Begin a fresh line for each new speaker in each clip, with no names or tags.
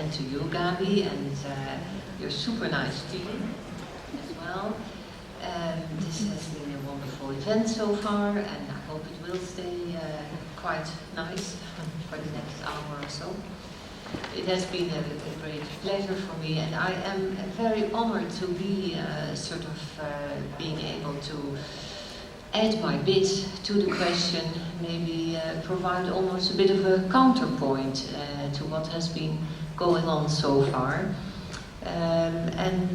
and to you, Gabi, and your super nice team as well. This has been a wonderful event so far, and I hope it will stay quite nice for the next hour or so. It has been a great pleasure for me, and I am very honored to be being able to add my bit to the question, maybe provide almost a bit of a counterpoint to what has been going on so far. I'm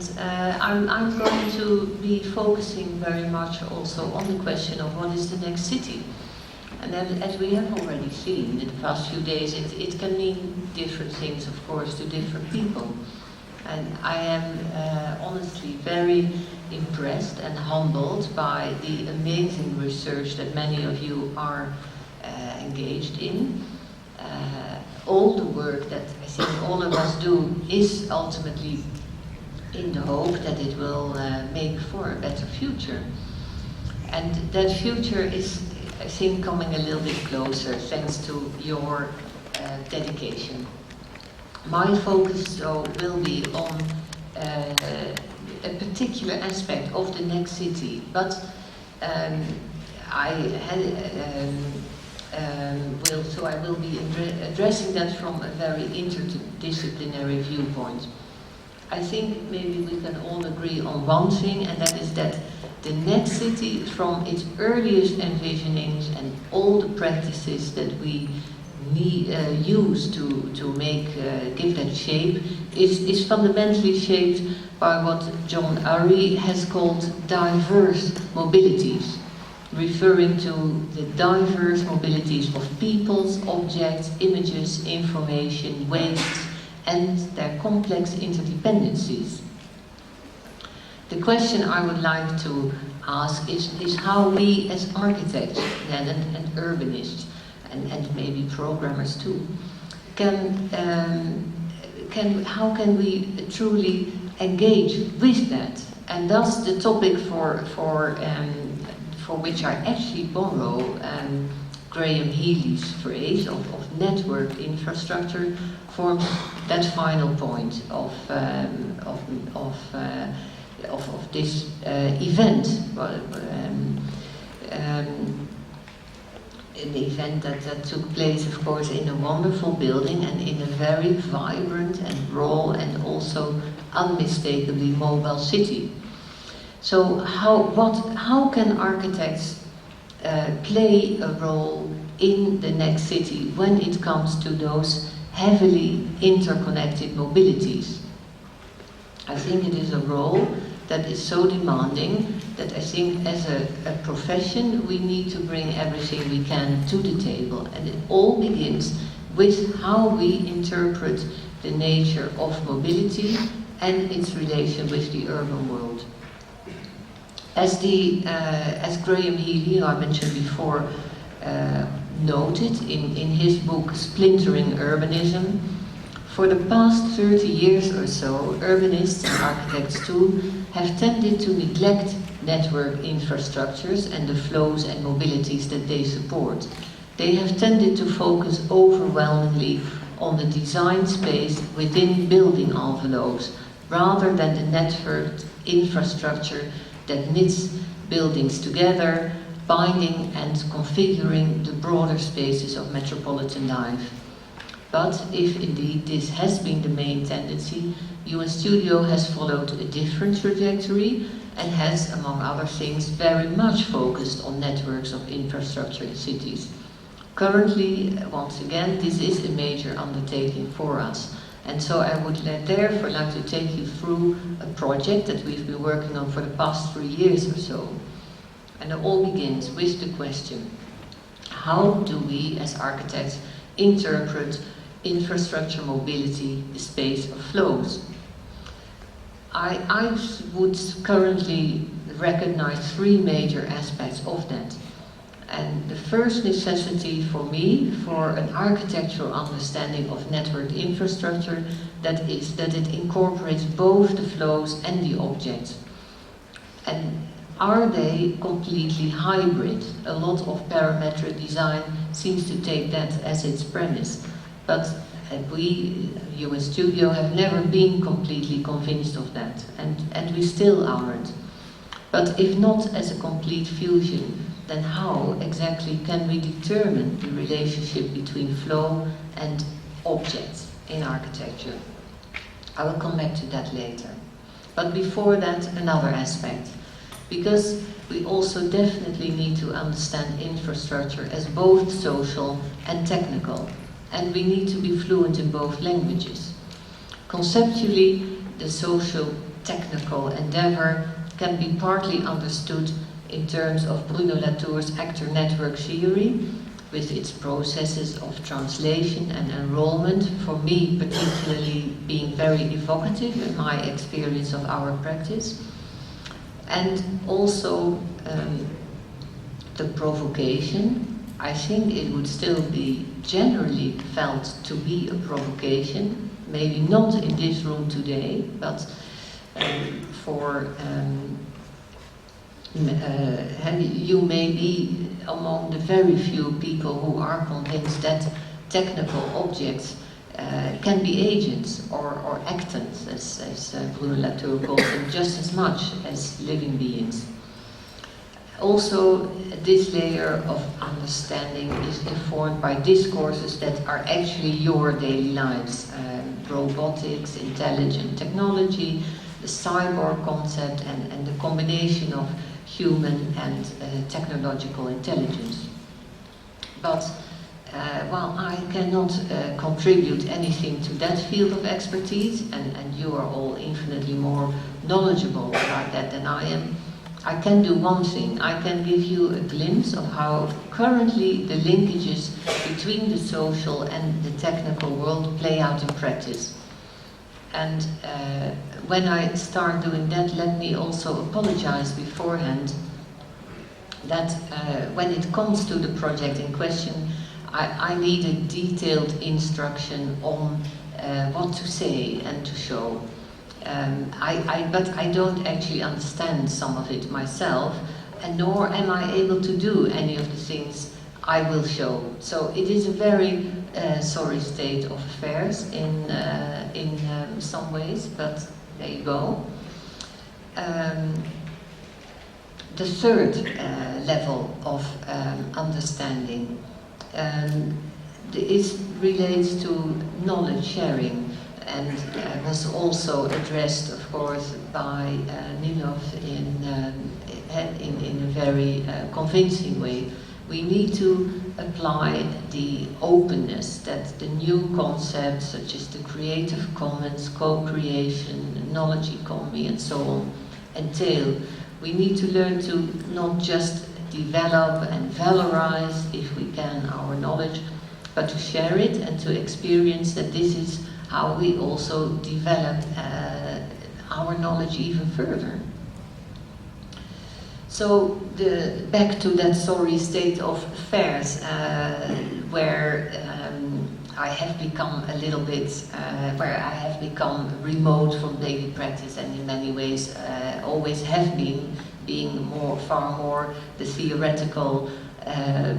going to be focusing very much also on the question of what is the next city. And then, as we have already seen in the past few days, it can mean different things, of course, to different people. And I am honestly very impressed and humbled by the amazing research that many of you are engaged in. All the work that I think all of us do is ultimately in the hope that it will make for a better future. And that future is, I think, coming a little bit closer thanks to your dedication. My focus, though, will be on a particular aspect of the next city, but I will be addressing that from a very interdisciplinary viewpoint. I think maybe we can all agree on one thing, and that is that the next city, from its earliest envisionings and all the practices that we use to give that shape, is fundamentally shaped by what John Arry has called diverse mobilities, referring to the diverse mobilities of peoples, objects, images, information, wastes, and their complex interdependencies. The question I would like to ask is how we as architects and urbanists, and maybe programmers too, how can we truly engage with that? And thus the topic for which I actually borrow Graham Healy's phrase of network infrastructure forms that final point of this event. An event that took place, of course, in a wonderful building and in a very vibrant and raw and also unmistakably mobile city. So how can architects play a role in the next city when it comes to those heavily interconnected mobilities? I think it is a role that is so demanding that I think as a profession we need to bring everything we can to the table, and it all begins with how we interpret the nature of mobility and its relation with the urban world. As Graham Healy, who I mentioned before, noted in his book Splintering Urbanism, for the past 30 years or so, urbanists and architects too have tended to neglect network infrastructures and the flows and mobilities that they support. They have tended to focus overwhelmingly on the design space within building envelopes, rather than the networked infrastructure that knits buildings together, binding and configuring the broader spaces of metropolitan life. But if indeed this has been the main tendency, UN Studio has followed a different trajectory and has, among other things, very much focused on networks of infrastructure in cities. Currently, once again, this is a major undertaking for us. And so I would therefore like to take you through a project that we've been working on for the past 3 years or so. And it all begins with the question, how do we as architects interpret infrastructure mobility, the space of flows? I would currently recognize 3 major aspects of that. And the first necessity for me, for an architectural understanding of networked infrastructure, that is that it incorporates both the flows and the objects. And are they completely hybrid? A lot of parametric design seems to take that as its premise. But we, UN Studio, have never been completely convinced of that, and we still aren't. But if not as a complete fusion, then how exactly can we determine the relationship between flow and objects in architecture? I will come back to that later. But before that, another aspect. Because we also definitely need to understand infrastructure as both social and technical, and we need to be fluent in both languages. Conceptually, the social-technical endeavor can be partly understood in terms of Bruno Latour's actor network theory, with its processes of translation and enrollment, for me particularly being very evocative in my experience of our practice. And also the provocation. I think it would still be generally felt to be a provocation, maybe not in this room today, but you may be among the very few people who are convinced that technical objects can be agents or actants, as Bruno Latour calls them, just as much as living beings. Also, this layer of understanding is informed by discourses that are actually your daily lives. Robotics, intelligent technology, the cyborg concept, and the combination of human and technological intelligence. But while I cannot contribute anything to that field of expertise, and you are all infinitely more knowledgeable about that than I am, I can do one thing. I can give you a glimpse of how currently the linkages between the social and the technical world play out in practice. And when I start doing that, let me also apologize beforehand that when it comes to the project in question, I need a detailed instruction on what to say and to show. But I don't actually understand some of it myself, and nor am I able to do any of the things I will show. So it is a very sorry state of affairs in some ways, but there you go. The third level of understanding relates to knowledge sharing, and was also addressed, of course, by Nilov in a very convincing way. We need to apply the openness that the new concepts, such as the Creative Commons, co-creation, knowledge economy, and so on, entail. We need to learn to not just develop and valorize, if we can, our knowledge, but to share it and to experience that this is how we also develop our knowledge even further. So back to that sorry state of affairs, where I have become a little bit, where I have become remote from daily practice, and in many ways always have been, being far more the theoretical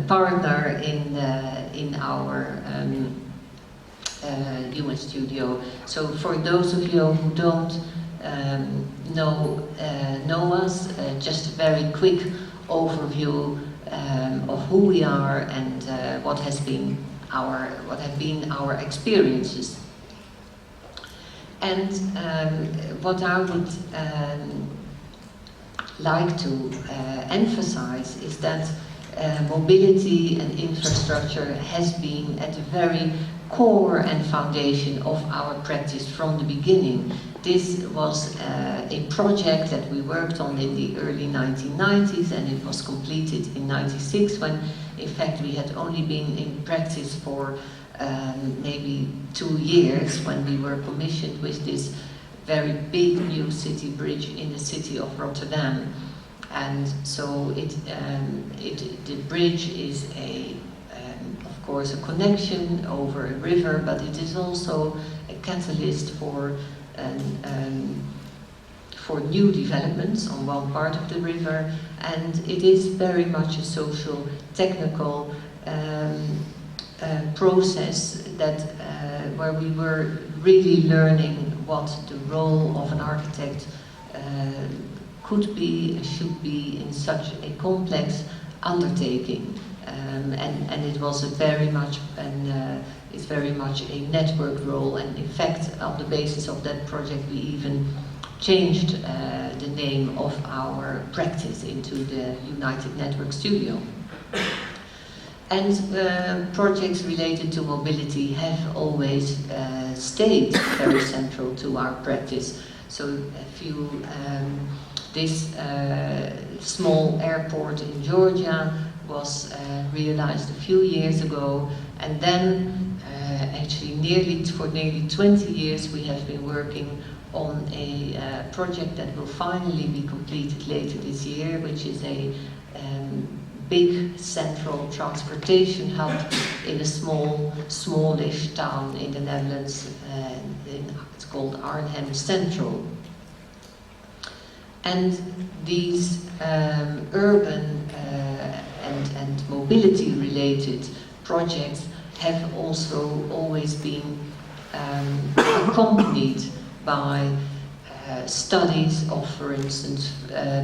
partner in our UN Studio. So for those of you who don't know us, just a very quick overview of who we are and what have been our experiences. And what I would like to emphasize is that mobility and infrastructure has been at the very core and foundation of our practice from the beginning. This was a project that we worked on in the early 1990s, and it was completed in 96, when in fact we had only been in practice for maybe 2 years, when we were commissioned with this very big new city bridge in the city of Rotterdam. And so the bridge is of course, a connection over a river, but it is also a catalyst for new developments on one part of the river, and it is very much a social, technical process that where we were really learning what the role of an architect could be and should be in such a complex undertaking, and it was it's very much a network role, and in fact on the basis of that project we even changed the name of our practice into the United Network Studio. And projects related to mobility have always stayed very central to our practice. So this small airport in Georgia was realized a few years ago, and then actually for nearly 20 years we have been working on a project that will finally be completed later this year, which is a big central transportation hub in a smallish town in the Netherlands. It's called Arnhem Central. And these urban and mobility related projects have also always been accompanied by studies of, for instance,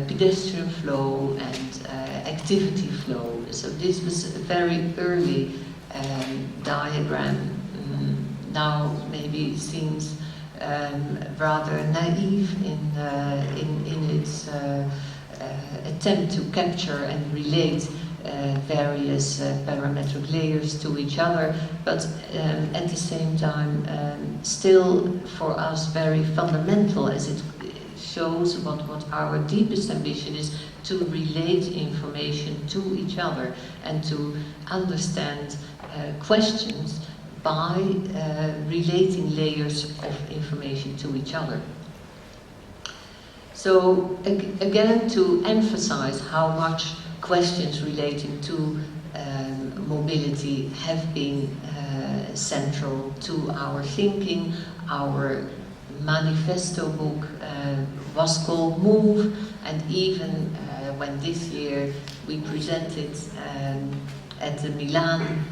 pedestrian flow and activity flow. So this was a very early diagram. Now maybe it seems rather naive in its attempt to capture and relate various parametric layers to each other, but at the same time still for us very fundamental, as it shows what our deepest ambition is, to relate information to each other and to understand questions by relating layers of information to each other. So again, to emphasize how much questions relating to mobility have been central to our thinking. Our manifesto book was called Move, and even when this year we presented at the Milan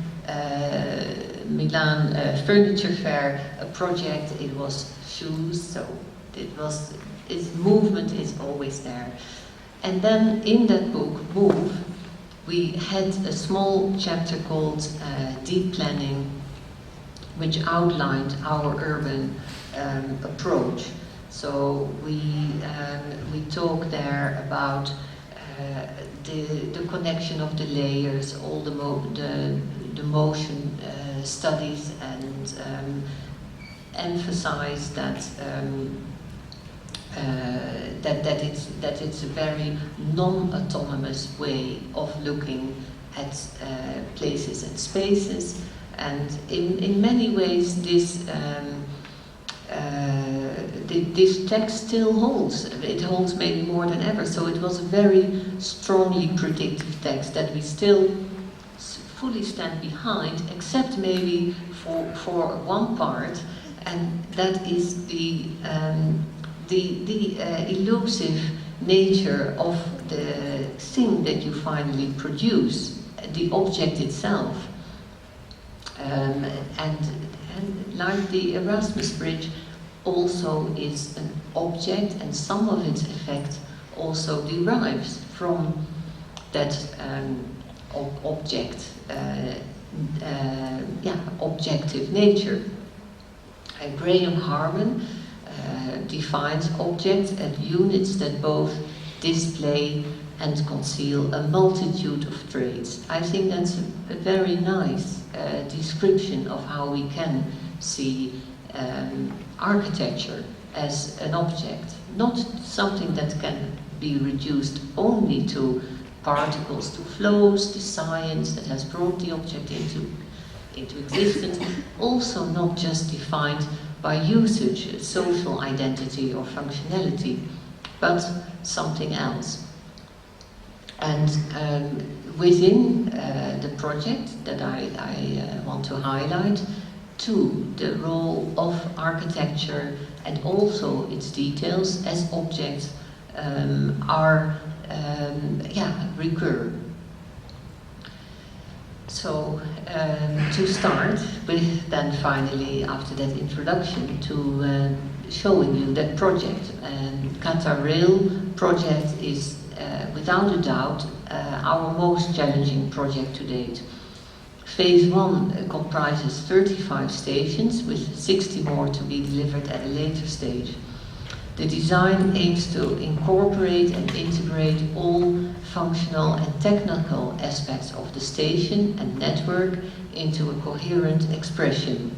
Furniture Fair a project, it was shoes, so its movement is always there. And then in that book, Move, we had a small chapter called Deep Planning, which outlined our urban approach. So we talk there about the connection of the layers, all the motion studies, and emphasize that that it's a very non-autonomous way of looking at places and spaces, and in many ways this this text still holds. It holds maybe more than ever. So it was a very strongly predictive text that we still fully stand behind, except maybe for one part, and that is the elusive nature of the thing that you finally produce, the object itself. And like the Erasmus Bridge also is an object, and some of its effect also derives from that objective nature. Graham Harman defines objects as units that both display and conceal a multitude of traits. I think that's a very nice description of how we can see architecture as an object, not something that can be reduced only to particles, to flows, to science that has brought the object into existence, also not just defined by usage, social identity or functionality, but something else. And within the project that I want to highlight, too, the role of architecture and also its details as objects recur. So, to start with, then finally, after that introduction, to showing you that project. Qatar Rail project is, without a doubt, our most challenging project to date. Phase 1 comprises 35 stations, with 60 more to be delivered at a later stage. The design aims to incorporate and integrate all functional and technical aspects of the station and network into a coherent expression.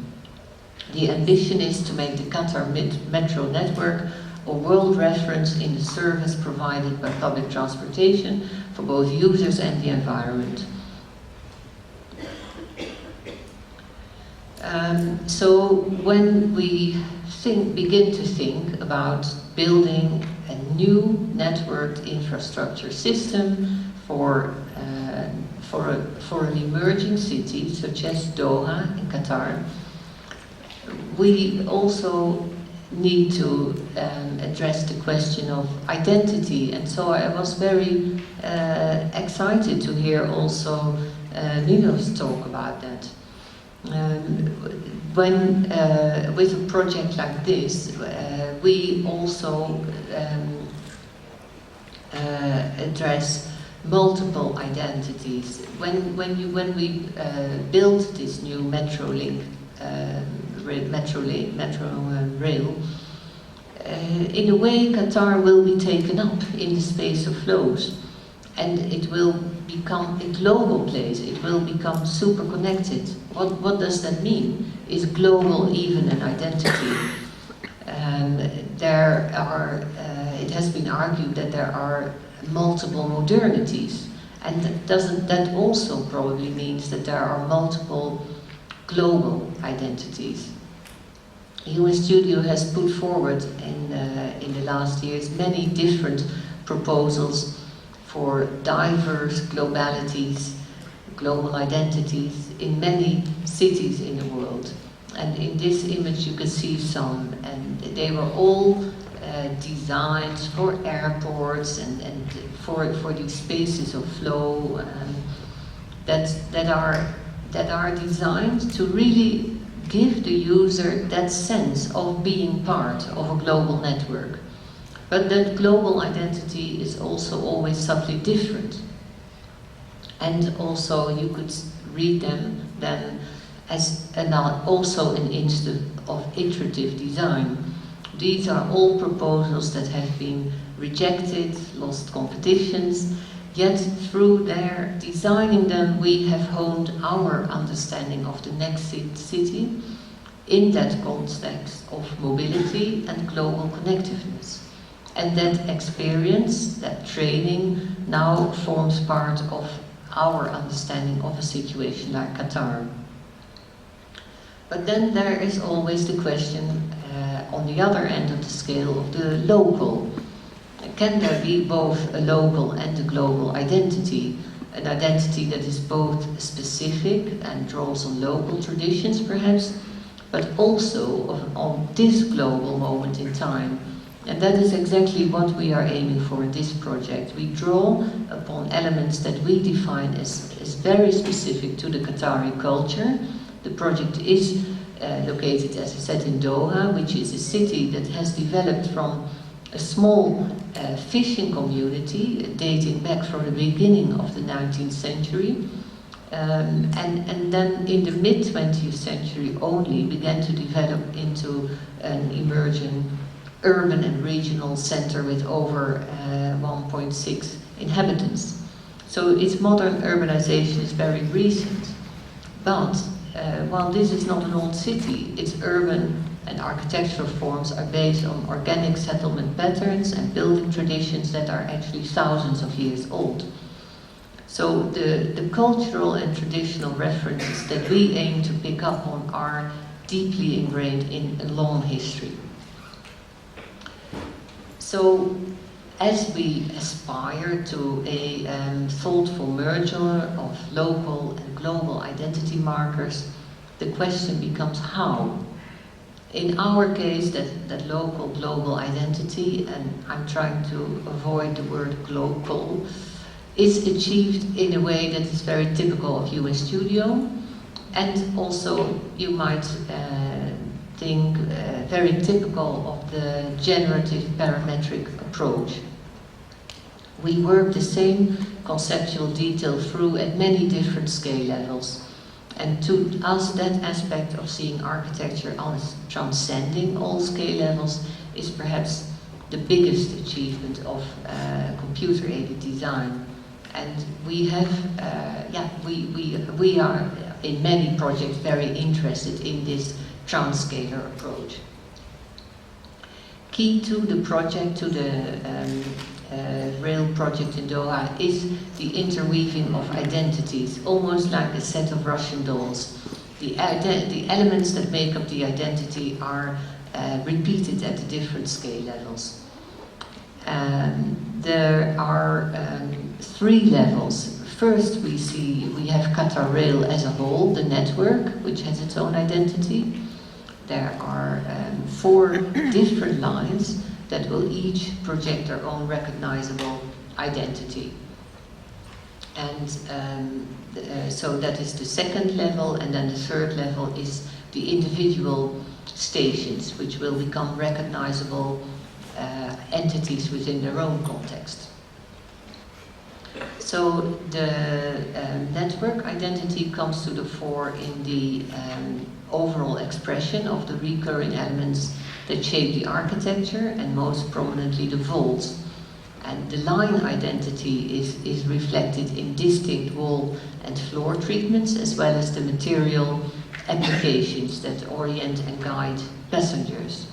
The ambition is to make the Qatar Metro network a world reference in the service provided by public transportation for both users and the environment. So when we begin to think about building a new networked infrastructure system for an emerging city such as Doha in Qatar, we also need to address the question of identity. And so I was very excited to hear also Nino's talk about that. With a project like this, we also address multiple identities. When we built this new metro rail, in a way Qatar will be taken up in the space of flows, and it will become a global place. It will become super connected. What does that mean? Is global even an identity? It has been argued that there are multiple modernities, and that also probably means that there are multiple global identities. US Studio has put forward in the last years many different proposals for diverse globalities, global identities in many cities in the world. And in this image you can see some, and they were all designed for airports and for these spaces of flow that are designed to really give the user that sense of being part of a global network. But that global identity is also always subtly different. And also you could read them then as also an instance of iterative design. These are all proposals that have been rejected, lost competitions, yet through their designing them we have honed our understanding of the next city in that context of mobility and global connectiveness. And that experience, that training, now forms part of our understanding of a situation like Qatar. But then there is always the question on the other end of the scale of the local. Can there be both a local and a global identity? An identity that is both specific and draws on local traditions perhaps, but also on this global moment in time. And that is exactly what we are aiming for in this project. We draw upon elements that we define as very specific to the Qatari culture. The project is located, as I said, in Doha, which is a city that has developed from a small fishing community dating back from the beginning of the 19th century. And then in the mid-20th century only began to develop into an emerging urban and regional center with over 1.6 inhabitants. So its modern urbanization is very recent. But while this is not an old city, its urban and architectural forms are based on organic settlement patterns and building traditions that are actually thousands of years old. So the cultural and traditional references that we aim to pick up on are deeply ingrained in a long history. So as we aspire to a thoughtful merger of local and global identity markers, the question becomes how? In our case, that local global identity, and I'm trying to avoid the word global, is achieved in a way that is very typical of UN Studio, and also you might think very typical of the generative parametric approach. We work the same conceptual detail through at many different scale levels. And to us, that aspect of seeing architecture as transcending all scale levels is perhaps the biggest achievement of computer-aided design. And we have, we are in many projects very interested in this transscaler approach. Key to the project, to the rail project in Doha, is the interweaving of identities, almost like a set of Russian dolls. The elements that make up the identity are repeated at the different scale levels. There are 3 levels. First, we have Qatar Rail as a whole, the network, which has its own identity. There are 4 different lines that will each project their own recognizable identity. And so that is the second level, and then the third level is the individual stations, which will become recognizable entities within their own context. So the network identity comes to the fore in the overall expression of the recurring elements that shape the architecture, and most prominently the vaults. And the line identity is reflected in distinct wall and floor treatments, as well as the material applications that orient and guide passengers.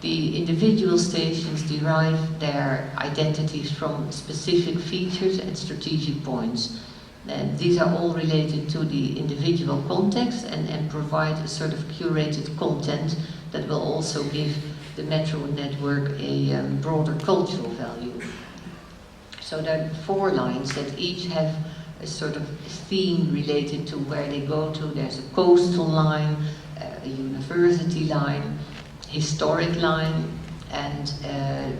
The individual stations derive their identities from specific features and strategic points. And these are all related to the individual context and provide a sort of curated content that will also give the metro network a broader cultural value. So there are 4 lines that each have a sort of theme related to where they go to. There's a coastal line, a university line, historic line, and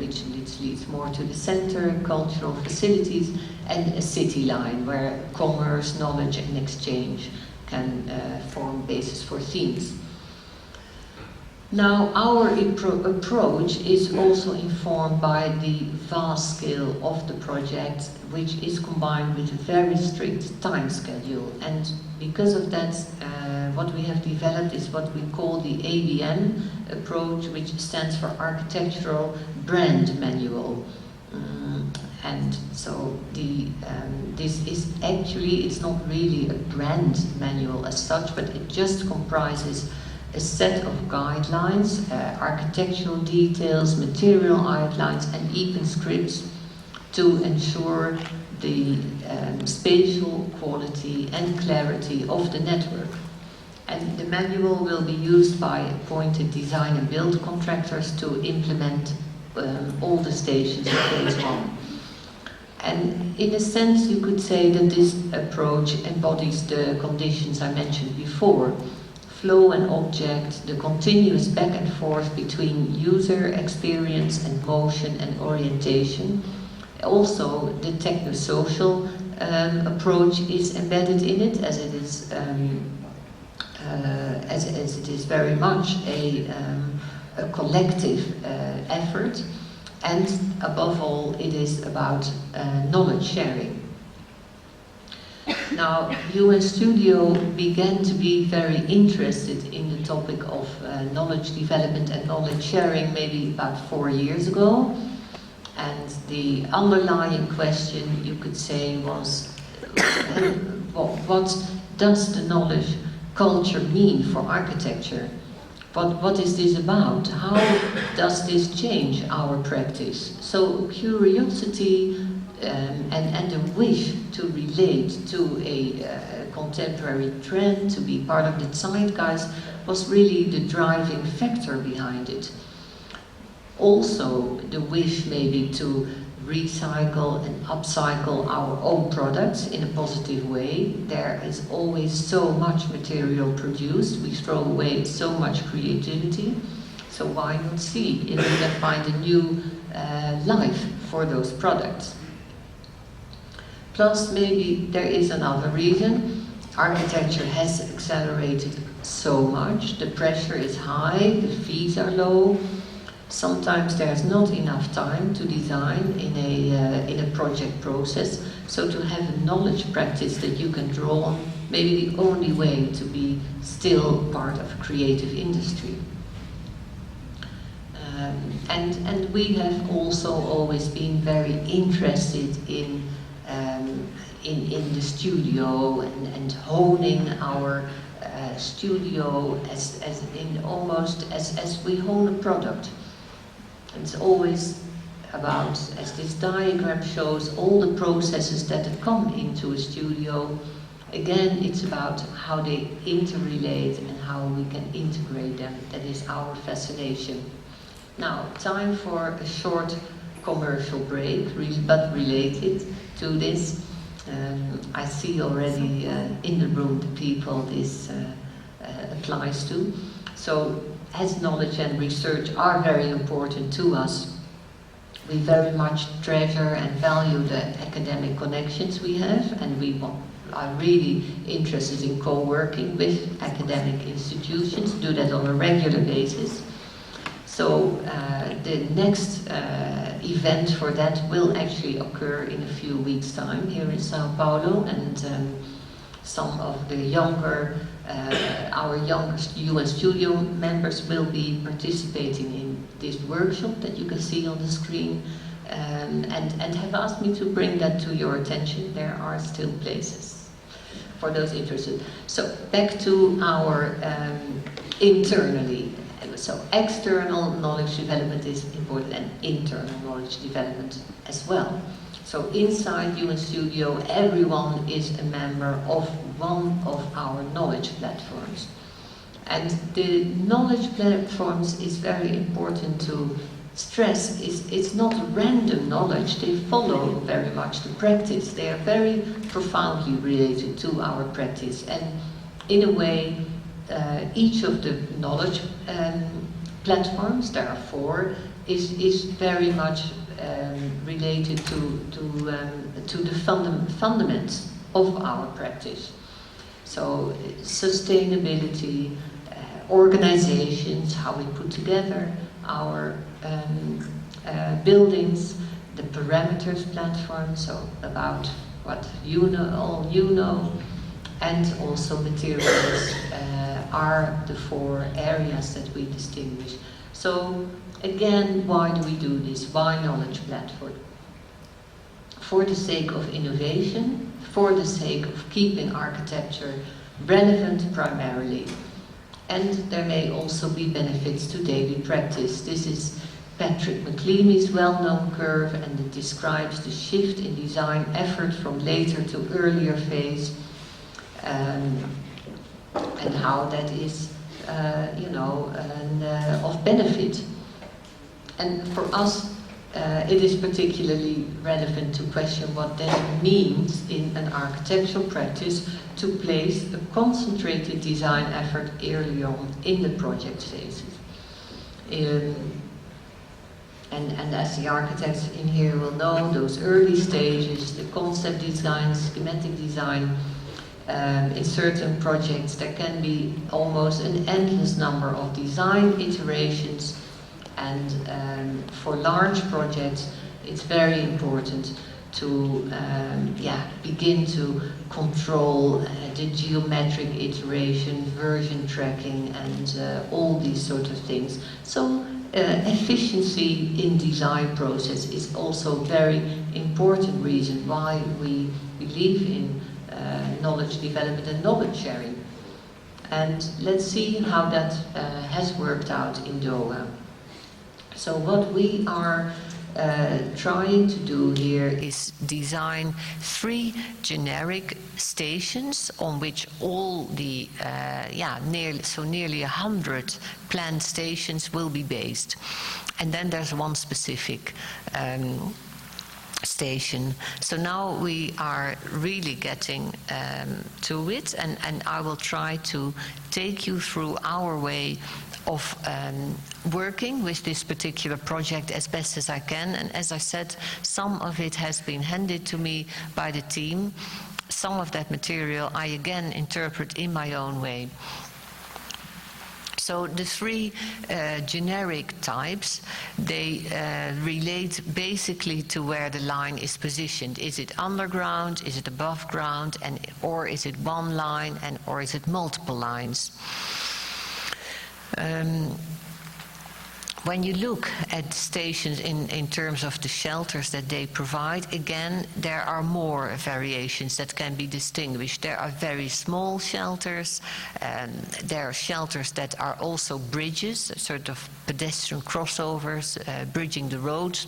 which leads more to the center, cultural facilities, and a city line where commerce, knowledge, and exchange can form basis for themes. Now, our approach is also informed by the vast scale of the project, which is combined with a very strict time schedule. And because of that, what we have developed is what we call the ABM approach, which stands for Architectural Brand Manual. And so this is actually, it's not really a brand manual as such, but it just comprises a set of guidelines, architectural details, material outlines, and even scripts to ensure the spatial quality and clarity of the network. And the manual will be used by appointed design and build contractors to implement all the stations in phase 1. And in a sense, you could say that this approach embodies the conditions I mentioned before. Flow and object, the continuous back and forth between user experience and motion and orientation. Also, the techno-social approach is embedded in it, as it is as it is very much a collective effort, and above all, it is about knowledge sharing. Now, UN Studio began to be very interested in the topic of knowledge development and knowledge sharing maybe about 4 years ago. And the underlying question, you could say, was what does the knowledge culture mean for architecture? What is this about? How does this change our practice? So curiosity and a wish to relate to a contemporary trend, to be part of the zeitgeist, was really the driving factor behind it. Also, the wish maybe to recycle and upcycle our own products in a positive way. There is always so much material produced, we throw away so much creativity, so why not see if we can find a new life for those products? Plus, maybe there is another reason. Architecture has accelerated so much, the pressure is high, the fees are low. Sometimes there's not enough time to design in a project process, so to have a knowledge practice that you can draw on, maybe the only way to be still part of a creative industry. And we have also always been very interested in the studio and honing our studio as we hone a product. It's always about, as this diagram shows, all the processes that come into a studio. Again, it's about how they interrelate and how we can integrate them. That is our fascination. Now, time for a short commercial break, but related to this. I see already in the room the people this applies to. So, as knowledge and research are very important to us, we very much treasure and value the academic connections we have, and we are really interested in co-working with academic institutions, do that on a regular basis. So the next event for that will actually occur in a few weeks' time here in Sao Paulo, and some of the our younger UN Studio members will be participating in this workshop that you can see on the screen, and have asked me to bring that to your attention. There are still places for those interested. So back to our internally. So external knowledge development is important, and internal knowledge development as well. So inside UN Studio, everyone is a member of one of our knowledge platforms. And the knowledge platforms is very important to stress. It's not random knowledge, they follow very much the practice. They are very profoundly related to our practice. And in a way, each of the knowledge platforms, there are 4, is very much related to the fundaments of our practice. So sustainability, organizations, how we put together our buildings, the parameters platform, so about what all you know, and also materials are the 4 areas that we distinguish. So again, why do we do this? Why knowledge platform? For the sake of innovation, for the sake of keeping architecture relevant primarily. And there may also be benefits to daily practice. This is Patrick McLeamy's well-known curve, and it describes the shift in design effort from later to earlier phase, and how that is, of benefit. And for us, it is particularly relevant to question what that means in an architectural practice to place a concentrated design effort early on in the project phases. And as the architects in here will know, those early stages, the concept design, schematic design, in certain projects there can be almost an endless number of design iterations, and for large projects it's very important to begin to control the geometric iteration, version tracking, and all these sort of things. So efficiency in design process is also a very important reason why we believe in knowledge development and knowledge sharing. And let's see how that has worked out in Doha. So what we are trying to do here is design 3 generic stations on which all the nearly 100 planned stations will be based. And then there's one specific station. So now we are really getting to it, and I will try to take you through our way of working with this particular project as best as I can. And as I said, some of it has been handed to me by the team. Some of that material I again interpret in my own way. So the three generic types, they relate basically to where the line is positioned. Is it underground, is it above ground, or is it one line, or is it multiple lines? When you look at stations in terms of the shelters that they provide, again, there are more variations that can be distinguished. There are very small shelters, there are shelters that are also bridges, sort of pedestrian crossovers, bridging the roads.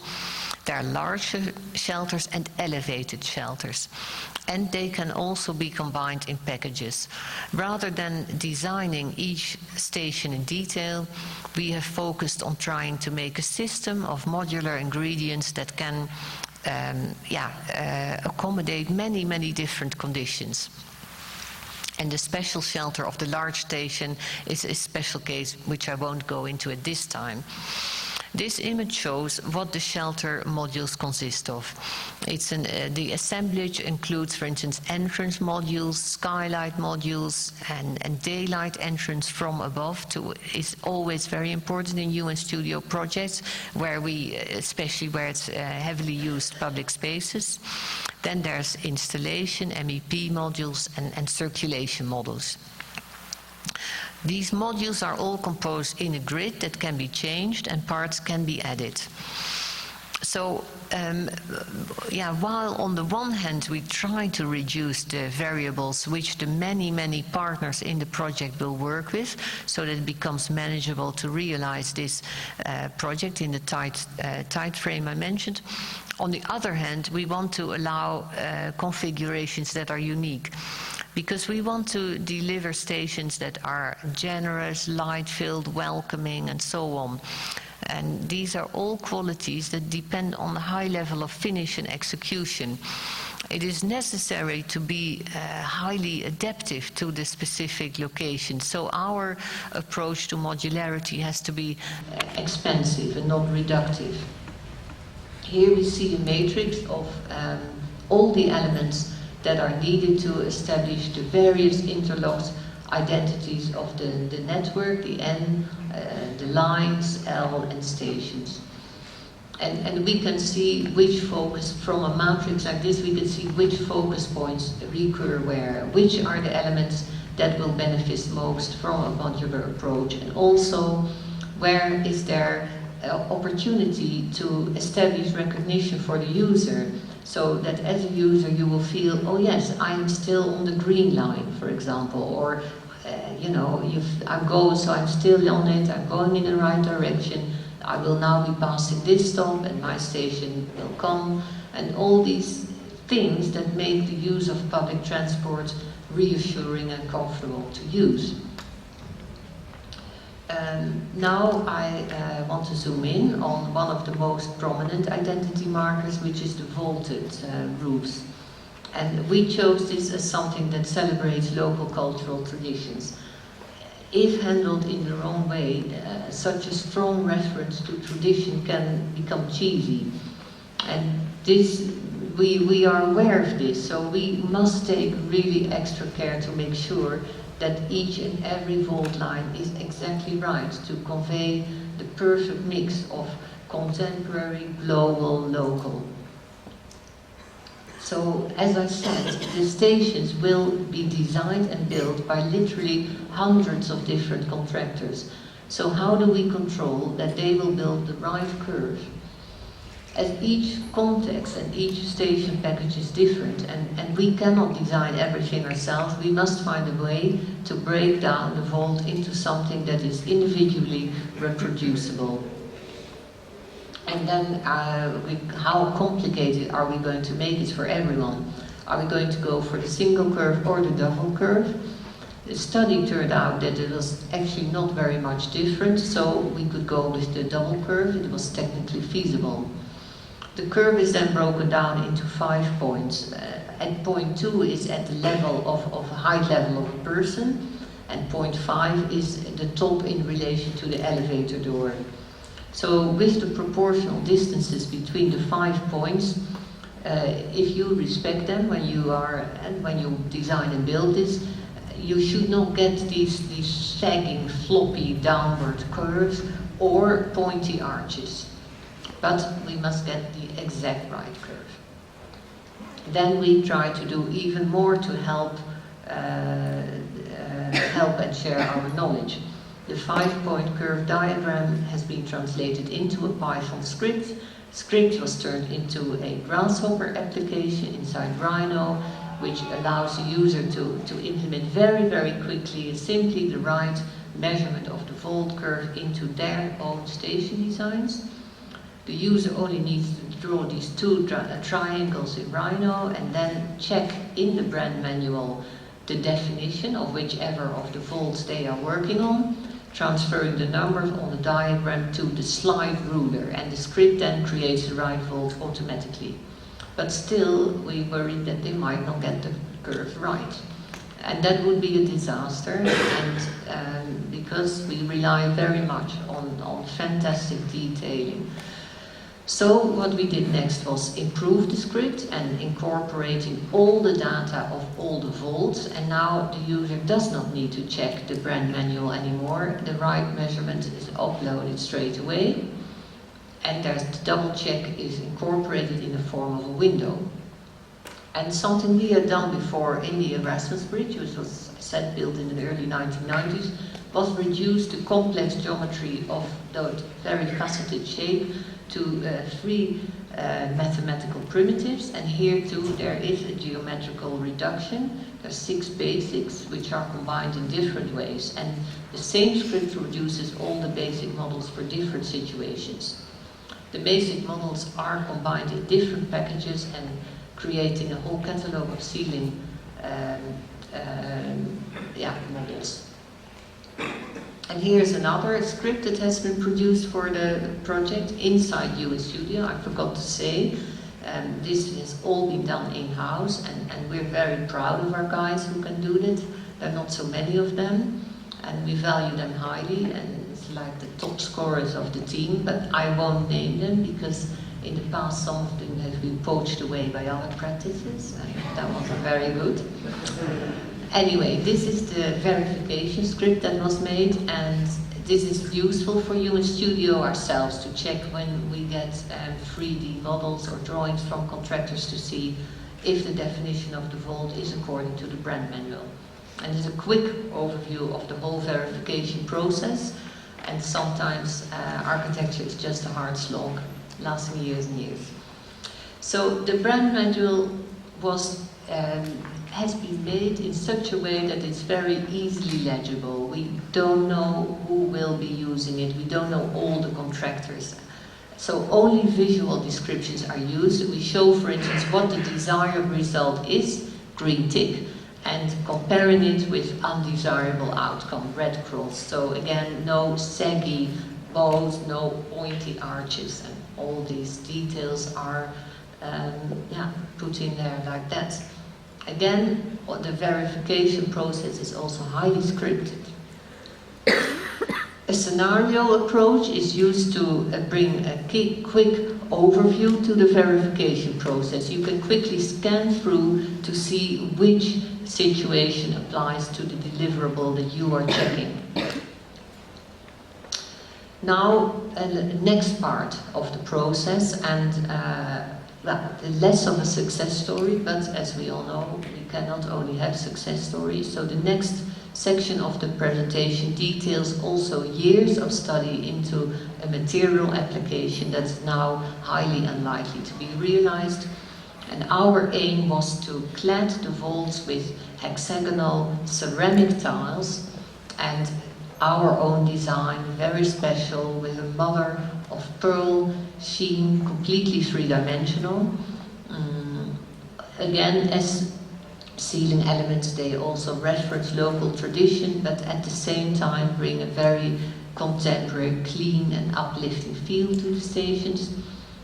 There are larger shelters and elevated shelters. And they can also be combined in packages. Rather than designing each station in detail, we have focused on trying to make a system of modular ingredients that can accommodate many, many different conditions. And the special shelter of the large station is a special case which I won't go into at this time. This image shows what the shelter modules consist of. The assemblage includes, for instance, entrance modules, skylight modules, and daylight entrance from above is always very important in UN Studio projects, especially where it's heavily used public spaces. Then there's installation, MEP modules, and circulation models. These modules are all composed in a grid that can be changed and parts can be added. So, while on the one hand we try to reduce the variables which the many, many partners in the project will work with, so that it becomes manageable to realize this project in the tight frame I mentioned. On the other hand, we want to allow configurations that are unique, because we want to deliver stations that are generous, light-filled, welcoming, and so on. And these are all qualities that depend on the high level of finish and execution. It is necessary to be highly adaptive to the specific location. So our approach to modularity has to be expansive and not reductive. Here we see a matrix of all the elements that are needed to establish the various interlocked identities of the network, the N, the lines, L, and stations. And we can see which focus, from a matrix like this, we can see which focus points recur where, which are the elements that will benefit most from a modular approach, and also where is there opportunity to establish recognition for the user, so that as a user you will feel, oh yes, I am still on the green line, for example, or so I'm still on it, I'm going in the right direction, I will now be passing this stop and my station will come, and all these things that make the use of public transport reassuring and comfortable to use. Now I want to zoom in on one of the most prominent identity markers, which is the vaulted roofs. And we chose this as something that celebrates local cultural traditions. If handled in the wrong way, such a strong reference to tradition can become cheesy. And we are aware of this, so we must take really extra care to make sure that each and every vault line is exactly right to convey the perfect mix of contemporary, global, local. So, as I said, the stations will be designed and built by literally hundreds of different contractors. So how do we control that they will build the right curve? As each context and each station package is different, and we cannot design everything ourselves, we must find a way to break down the vault into something that is individually reproducible. And then how complicated are we going to make it for everyone? Are we going to go for the single curve or the double curve? The study turned out that it was actually not very much different, so we could go with the double curve. It was technically feasible. The curve is then broken down into 5 points. At point 2 is at the level of a height level of a person, and 0.5 is the top in relation to the elevator door. So with the proportional distances between the 5 points, if you respect them when you design and build this, you should not get these sagging, floppy downward curves or pointy arches. But we must get the exact right curve. Then we try to do even more to help and share our knowledge. The 5-point curve diagram has been translated into a Python script. Script was turned into a Grasshopper application inside Rhino, which allows the user to implement very, very quickly, simply the right measurement of the vault curve into their own station designs. The user only needs to draw these two triangles in Rhino and then check in the brand manual the definition of whichever of the vaults they are working on, transferring the numbers on the diagram to the slide ruler, and the script then creates the right vault automatically. But still, we worry that they might not get the curve right. And that would be a disaster, and because we rely very much on fantastic detailing. So what we did next was improve the script and incorporating all the data of all the vaults, and now the user does not need to check the brand manual anymore. The right measurement is uploaded straight away, and the double check is incorporated in the form of a window. And something we had done before in the Erasmus Bridge, which was set built in the early 1990s, was reduce the complex geometry of that very faceted shape to 3 mathematical primitives, and here too there is a geometrical reduction. There are 6 basics which are combined in different ways, and the same script produces all the basic models for different situations. The basic models are combined in different packages and creating a whole catalog of ceiling models. And here's another script that has been produced for the project inside US Studio. I forgot to say, this has all been done in-house, and we're very proud of our guys who can do that. There are not so many of them, and we value them highly, and it's like the top scorers of the team, but I won't name them because in the past some of them have been poached away by other practices, and that wasn't very good. Anyway, this is the verification script that was made, and this is useful for US Studio ourselves to check when we get 3D models or drawings from contractors to see if the definition of the vault is according to the brand manual. And there's a quick overview of the whole verification process, and sometimes architecture is just a hard slog, lasting years and years. So the brand manual has been made in such a way that it's very easily legible. We don't know who will be using it, we don't know all the contractors. So only visual descriptions are used. We show, for instance, what the desired result is, green tick, and comparing it with undesirable outcome, red cross. So again, no saggy bows, no pointy arches, and all these details are put in there like that. Again, the verification process is also highly scripted. A scenario approach is used to bring a quick overview to the verification process. You can quickly scan through to see which situation applies to the deliverable that you are checking. Now, the next part of the process, and less of a success story, but as we all know, we cannot only have success stories. So the next section of the presentation details also years of study into a material application that's now highly unlikely to be realized. And our aim was to clad the vaults with hexagonal ceramic tiles, and our own design, very special, with a mother of pearl sheen, completely three-dimensional. Again, as ceiling elements, they also reference local tradition, but at the same time bring a very contemporary, clean and uplifting feel to the stations.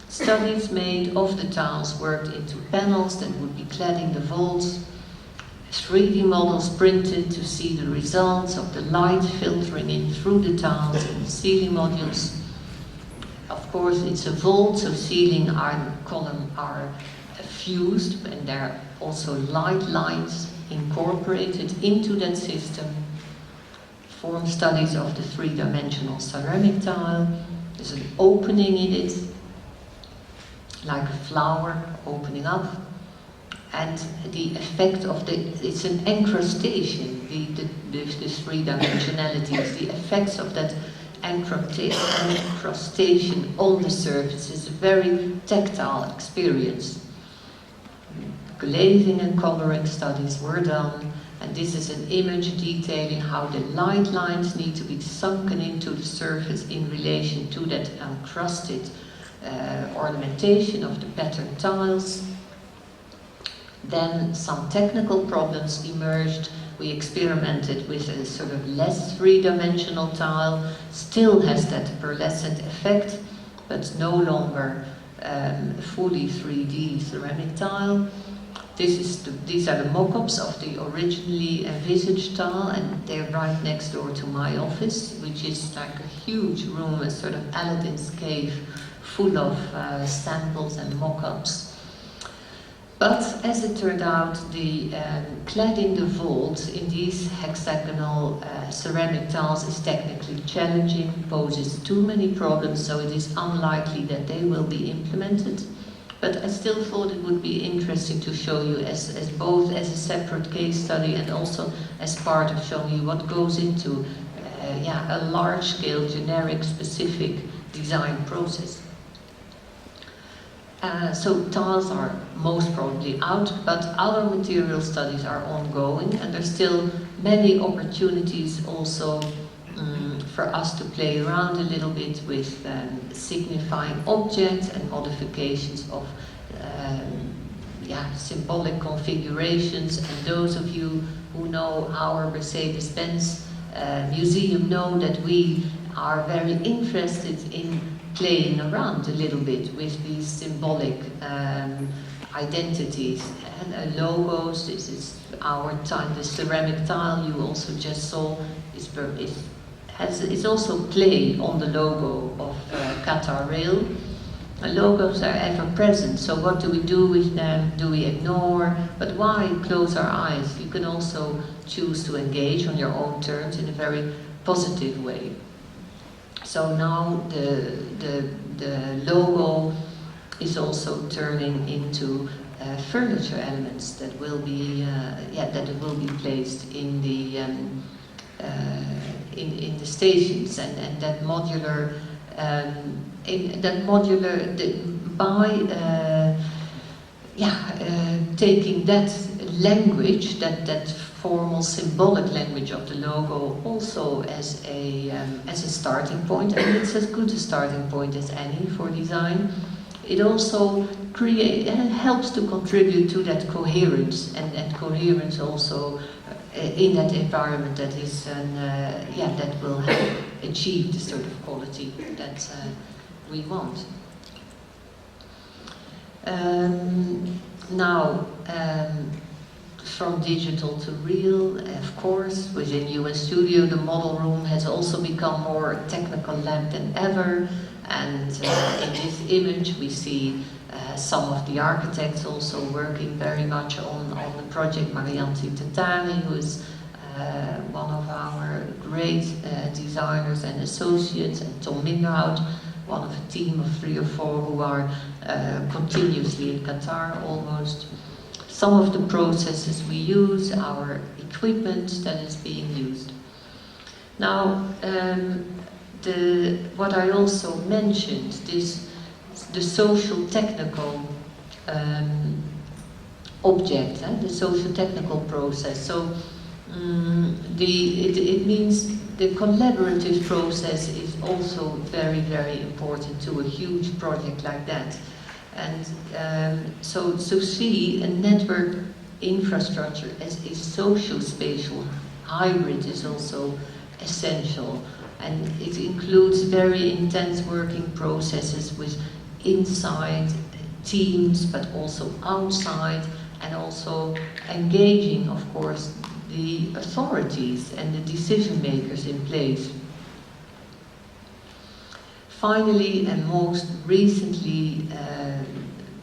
Studies made of the tiles worked into panels that would be cladding the vaults. 3D models printed to see the results of the light filtering in through the tiles and the ceiling modules. Of course, it's a vault, so ceiling and column are fused, and there are also light lines incorporated into that system. Form studies of the three-dimensional ceramic tile. There's an opening in it, like a flower opening up. And the effect of it's an encrustation, the three-dimensionality, the effects of that encrustation on the surface is a very tactile experience. Glazing and coloring studies were done, and this is an image detailing how the light lines need to be sunken into the surface in relation to that encrusted ornamentation of the patterned tiles. Then some technical problems emerged. We experimented with a sort of less three-dimensional tile, still has that pearlescent effect, but no longer fully 3D ceramic tile. These are the mock-ups of the originally envisaged tile, and they're right next door to my office, which is like a huge room, a sort of Aladdin's cave, full of samples and mock-ups. But as it turned out, the cladding the vault in these hexagonal ceramic tiles is technically challenging, poses too many problems, so it is unlikely that they will be implemented. But I still thought it would be interesting to show you as both as a separate case study and also as part of showing you what goes into a large-scale, generic, specific design process. So tiles are most probably out, but other material studies are ongoing, and there's still many opportunities also for us to play around a little bit with signifying objects and modifications of symbolic configurations. And those of you who know our Mercedes-Benz museum know that we are very interested in playing around a little bit with these symbolic identities and logos. This is our time, the ceramic tile you also just saw is also played on the logo of Qatar Rail. Logos are ever present, so what do we do with them? Do we ignore? But why close our eyes? You can also choose to engage on your own terms in a very positive way. So now the logo is also turning into furniture elements that will be placed in the stations, and that modular taking that language, that formal symbolic language of the logo also as a starting point, and it's as good a starting point as any for design. It also helps to contribute to that coherence, and coherence also in that environment that is that will help achieve the sort of quality that we want. From digital to real, of course, within US Studio the model room has also become more technical lab than ever, and in this image we see some of the architects also working very much on the project. Marianti Tatari, who is one of our great designers and associates, and Tom Mingerhout, one of a team of 3 or 4 who are continuously in Qatar almost. Some of the processes we use, our equipment that is being used. Now, what I also mentioned, the social technical object, the social technical process. So it means the collaborative process is also very, very important to a huge project like that. And so to see a network infrastructure as a social-spatial hybrid is also essential. And it includes very intense working processes with inside teams, but also outside, and also engaging, of course, the authorities and the decision makers in place. Finally, and most recently,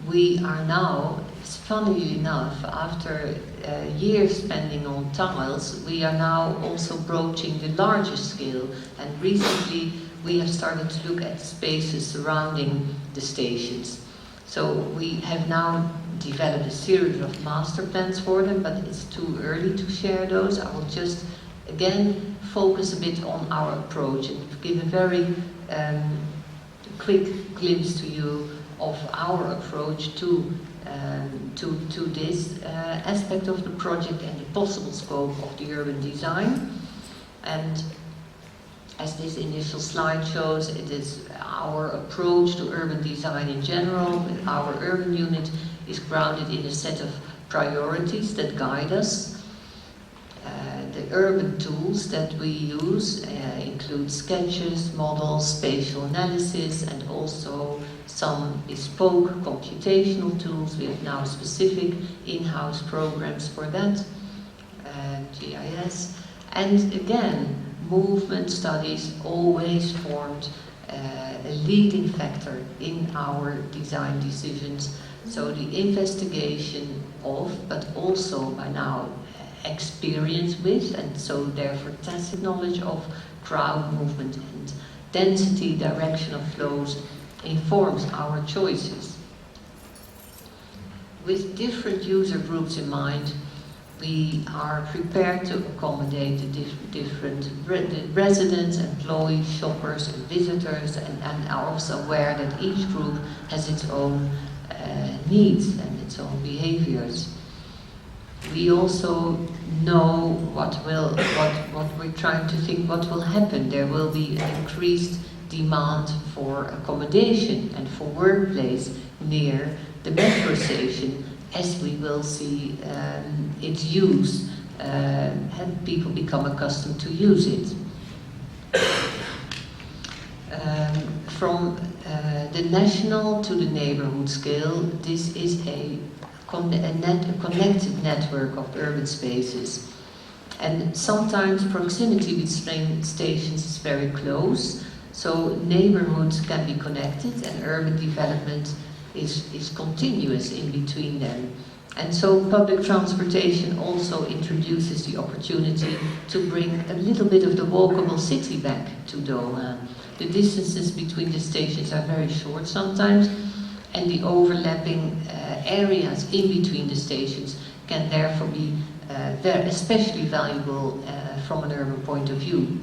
we are now, funnily enough, after years spending on tiles, we are now also broaching the larger scale, and recently we have started to look at spaces surrounding the stations. So we have now developed a series of master plans for them, but it's too early to share those. I will just again focus a bit on our approach and give a very quick glimpse to you of our approach to this aspect of the project and the possible scope of the urban design. And as this initial slide shows, it is our approach to urban design in general. Our urban unit is grounded in a set of priorities that guide us. The urban tools that we use include sketches, models, spatial analysis, and also some bespoke computational tools. We have now specific in-house programs for that, GIS. And again, movement studies always formed a leading factor in our design decisions. So the investigation of, but also by now experience with, and so therefore tacit knowledge of crowd movement and density, direction of flows informs our choices. With different user groups in mind, we are prepared to accommodate the different residents, employees, shoppers and visitors, and are also aware that each group has its own needs and its own behaviors. We also know what we're trying to think what will happen. There will be an increased demand for accommodation and for workplace near the metro station, as we will see its use and people become accustomed to use it. From the national to the neighborhood scale, this is a connected network of urban spaces. And sometimes proximity between stations is very close, so neighborhoods can be connected and urban development is continuous in between them. And so public transportation also introduces the opportunity to bring a little bit of the walkable city back to Doha. The distances between the stations are very short sometimes, and the overlapping areas in between the stations can therefore be especially valuable from an urban point of view.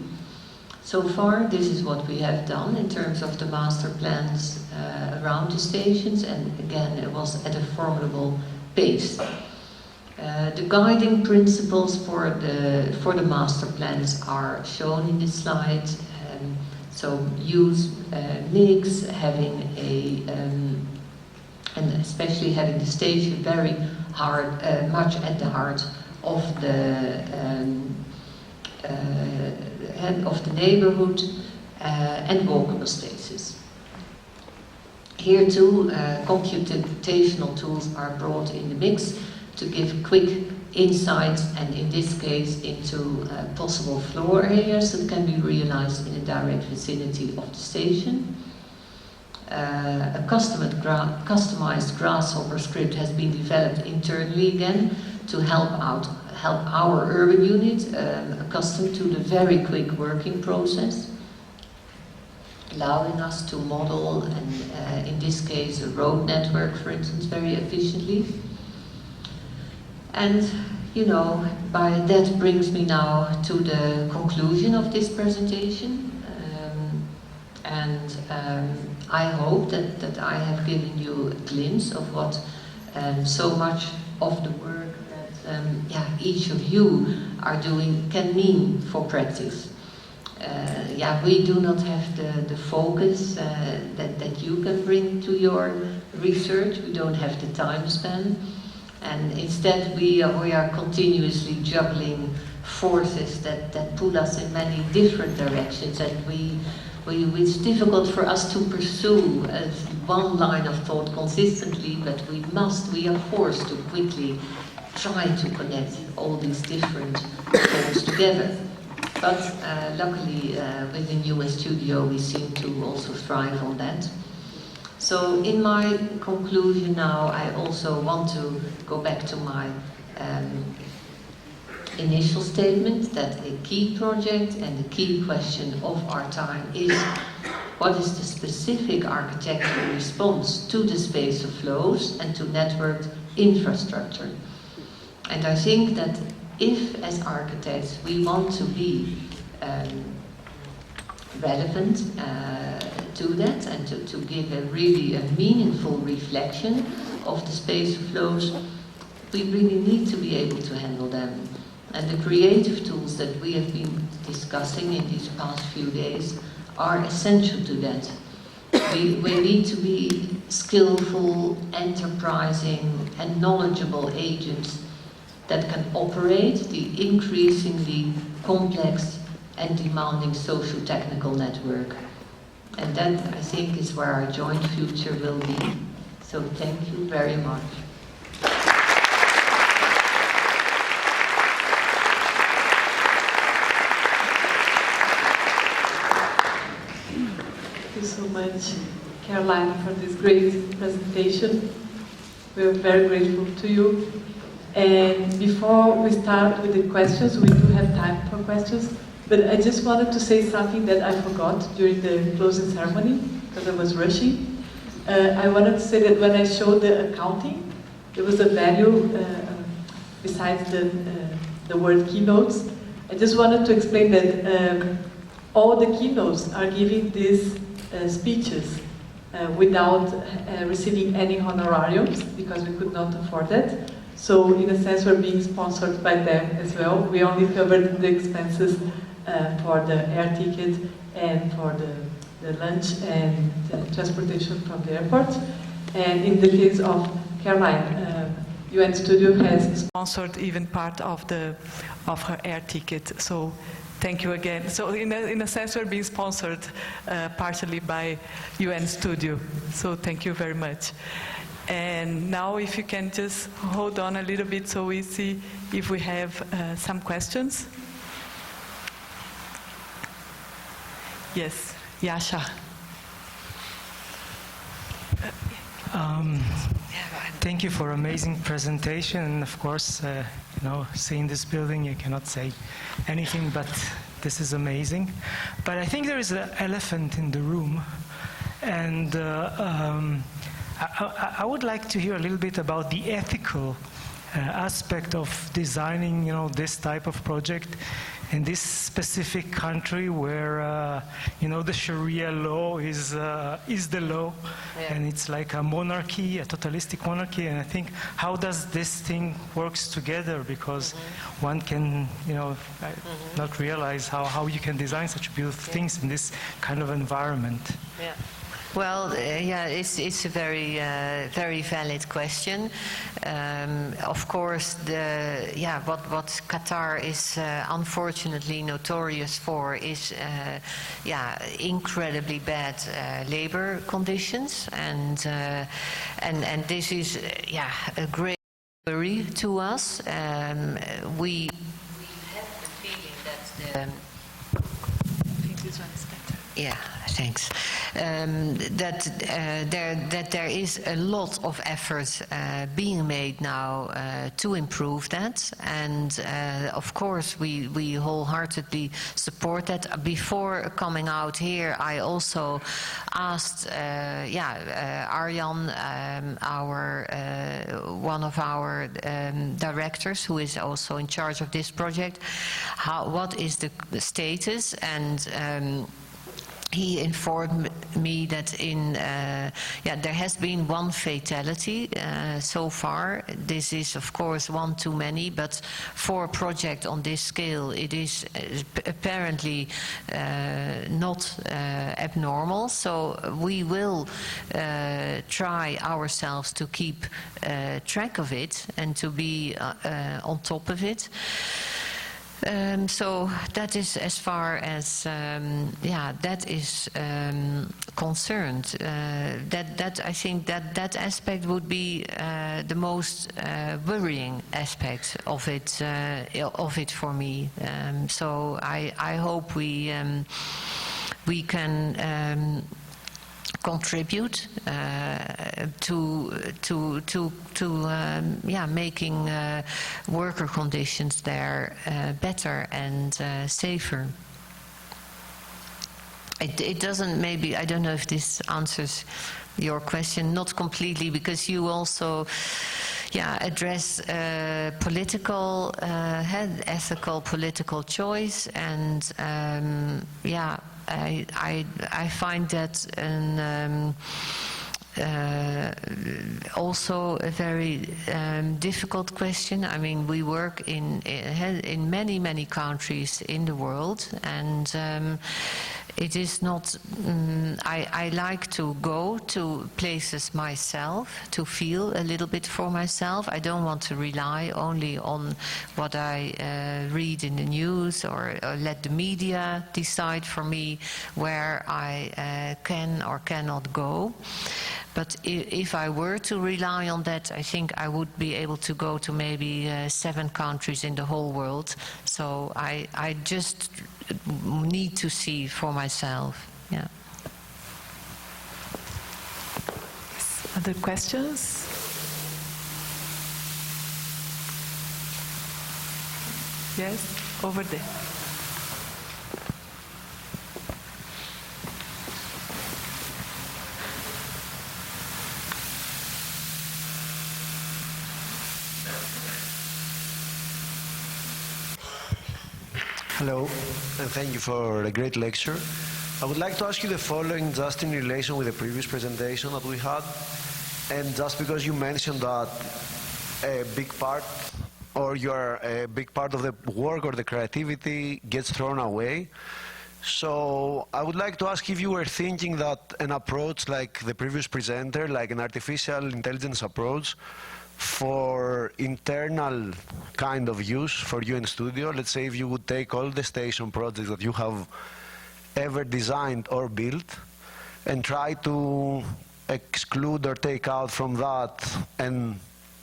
So far, this is what we have done in terms of the master plans around the stations, and again, it was at a formidable pace. The guiding principles for the master plans are shown in this slide. So use mix, having and especially having the station very much at the heart of the neighborhood and walkable spaces. Here too, computational tools are brought in the mix to give quick insights, and in this case into possible floor areas that can be realized in a direct vicinity of the station. A customized grasshopper script has been developed internally again to help our urban unit accustomed to the very quick working process, allowing us to model, and in this case a road network, for instance, very efficiently. And that brings me now to the conclusion of this presentation. I hope that I have given you a glimpse of what so much of the work that each of you are doing can mean for practice. We do not have the focus that you can bring to your research. We don't have the time span. And instead we are continuously juggling forces that pull us in many different directions, and we It's difficult for us to pursue as one line of thought consistently, but we are forced to quickly try to connect all these different thoughts together. But luckily, with the new studio, we seem to also thrive on that. So in my conclusion now, I also want to go back to my initial statement that a key project and the key question of our time is what is the specific architectural response to the space of flows and to networked infrastructure. And I think that if, as architects, we want to be relevant to that and to give a really meaningful reflection of the space of flows, we really need to be able to handle them. And the creative tools that we have been discussing in these past few days are essential to that. We need to be skillful, enterprising, and knowledgeable agents that can operate the increasingly complex and demanding social-technical network. And that, I think, is where our joint future will be. So thank you very much.
Thank you so much, Caroline, for this great presentation. We're very grateful to you. And before we start with the questions, we do have time for questions, but I just wanted to say something that I forgot during the closing ceremony, because I was rushing. I wanted to say that when I showed the accounting, there was a value besides the word keynotes. I just wanted to explain that all the keynotes are giving these speeches without receiving any honorariums, because we could not afford that. So in a sense, we're being sponsored by them as well. We only covered the expenses for the air ticket and for the lunch and the transportation from the airport. And in the case of Caroline, UN Studio has sponsored even part of her air ticket. So thank you again. So in a sense, we're being sponsored partially by UN Studio. So thank you very much. And now if you can just hold on a little bit so we see if we have some questions. Yes, Yasha.
Thank you for amazing presentation. And of course, seeing this building, you cannot say anything but this is amazing. But I think there is an elephant in the room, and I would like to hear a little bit about the ethical aspect of designing, this type of project in this specific country where, the Sharia law is the law, yeah. And it's like a monarchy, a totalistic monarchy. And I think, how does this thing works together? Because one can, not realize how you can design such beautiful things in this kind of environment.
Yeah. Well, it's a very, very valid question. Of course, what Qatar is unfortunately notorious for is, incredibly bad labor conditions, and this is, a great worry to us. We have the feeling that
I think this one is better.
Yeah, thanks. That there is a lot of effort being made now to improve that, and of course we wholeheartedly support that. Before coming out here, I also asked Arjan, one of our directors, who is also in charge of this project, what is the status, and he informed me that there has been one fatality so far. This is, of course, one too many, but for a project on this scale, it is apparently not abnormal. So we will try ourselves to keep track of it and to be on top of it. So that is as far as that is concerned. That I think that aspect would be the most worrying aspect of it for me. So I hope we can contribute to making worker conditions there better and safer. It doesn't, maybe, I don't know if this answers your question, not completely, because you also address political, ethical political choice, and I find that also a very difficult question. I mean, we work in many countries in the world, and it is not. I like to go to places myself to feel a little bit for myself. I don't want to rely only on what I read in the news, or let the media decide for me where I can or cannot go. But if I were to rely on that, I think I would be able to go to maybe 7 countries in the whole world. So I just need to see for myself. Yeah.
Other questions? Yes, over there.
Hello, and thank you for a great lecture. I would like to ask you the following, just in relation with the previous presentation that we had, and just because you mentioned that a big part, or a big part of the work or the creativity gets thrown away. So I would like to ask if you were thinking that an approach like the previous presenter, like an artificial intelligence approach, for internal kind of use for you in studio. Let's say if you would take all the station projects that you have ever designed or built and try to exclude or take out from that an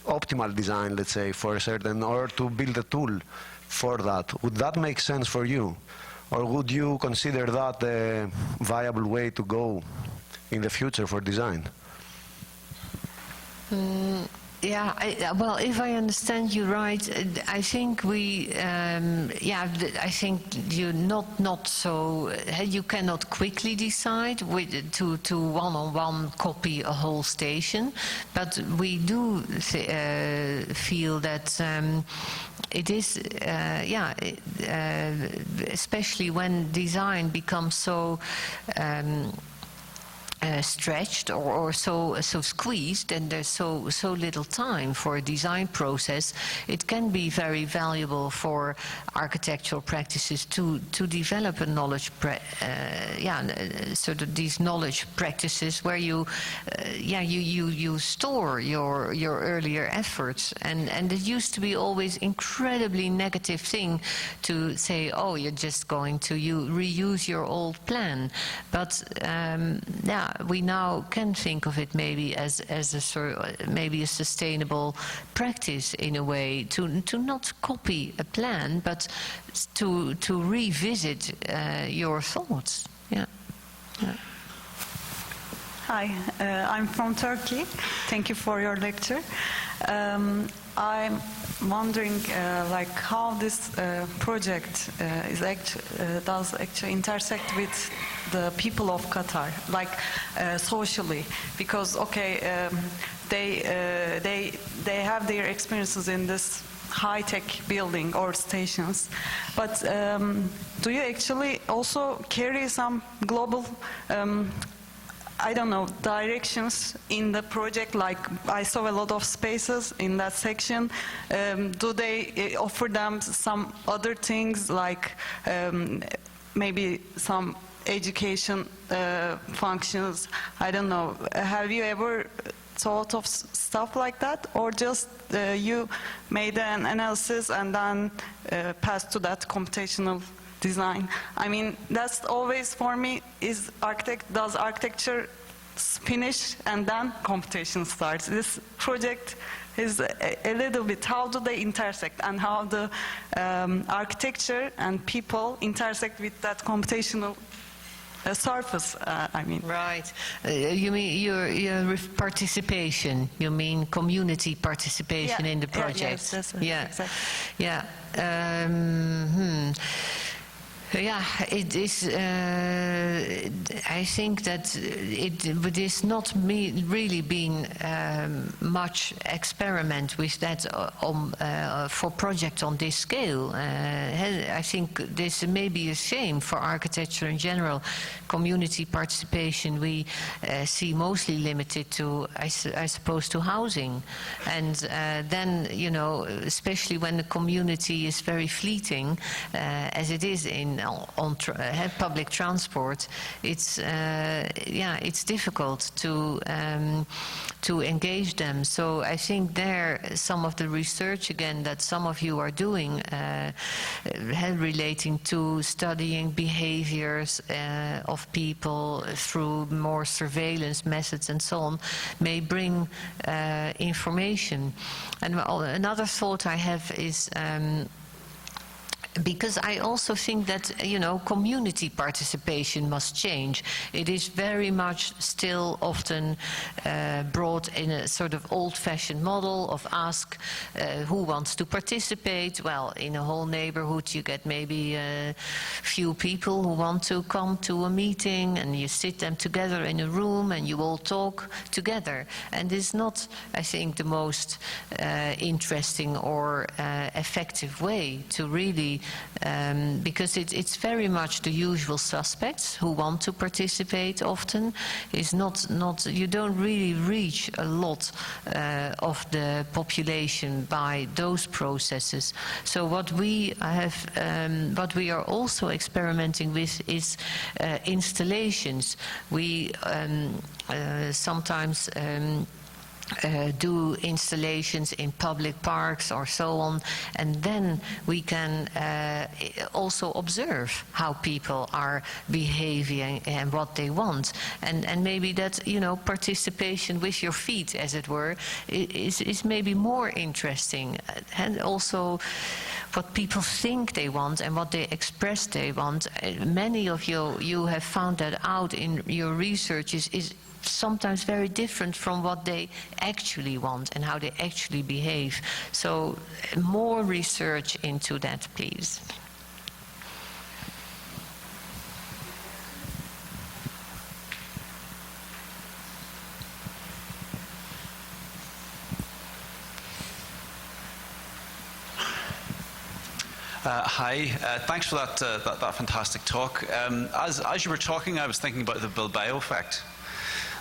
optimal design, let's say, for a certain, or to build a tool for that. Would that make sense for you? Or would you consider that a viable way to go in the future for design?
Well, if I understand you right, I think I think you not so. You cannot quickly decide to one-on-one copy a whole station, but we do feel that it is, especially when design becomes so. Stretched or so squeezed, and there's so little time for a design process, it can be very valuable for architectural practices to develop a knowledge sort of these knowledge practices where you store your earlier efforts, and it used to be always incredibly negative thing to say, oh, you're just going to reuse your old plan, but we now can think of it maybe as a sort maybe a sustainable practice in a way to not copy a plan, but to revisit your thoughts. Yeah.
Hi, I'm from Turkey. Thank you for your lecture. I'm wondering, like, how this project does actually intersect with the people of Qatar, like socially, because they have their experiences in this high-tech building or stations, but do you actually also carry some global I don't know, directions in the project? Like, I saw a lot of spaces in that section. Do they offer them some other things, like maybe some education functions? I don't know. Have you ever thought of stuff like that, or just you made an analysis and then passed to that computational design? I mean, that's always for me is does architecture finish and then computation starts? This project is a little bit, how do they intersect, and how the architecture and people intersect with that computational surface, I mean.
Right. You mean your participation, you mean community participation in the project?
Yes, that's
yeah.
exactly.
Yeah. Yeah, it is. I think that it is not really been much experiment with that for project on this scale. I think this may be a shame for architecture in general. Community participation we see mostly limited to, I suppose, to housing, and then especially when the community is very fleeting, as it is on public transport, it's difficult to engage them. So I think there some of the research again that some of you are doing relating to studying behaviors of people through more surveillance methods and so on may bring information. And another thought I have is because I also think that community participation must change. It is very much still often brought in a sort of old-fashioned model of ask who wants to participate. Well, in a whole neighborhood you get maybe a few people who want to come to a meeting, and you sit them together in a room and you all talk together. And it's not, I think, the most interesting or effective way to really because it's very much the usual suspects who want to participate often. Is not you don't really reach a lot of the population by those processes. So what we are also experimenting with is installations. We sometimes do installations in public parks or so on, and then we can also observe how people are behaving and what they want, and maybe that participation with your feet, as it were, is maybe more interesting, and also what people think they want and what they express they want. Many of you have found that out in your research is sometimes very different from what they actually want and how they actually behave. So more research into that, please.
Hi, thanks for that fantastic talk. As you were talking, I was thinking about the Bilbao effect.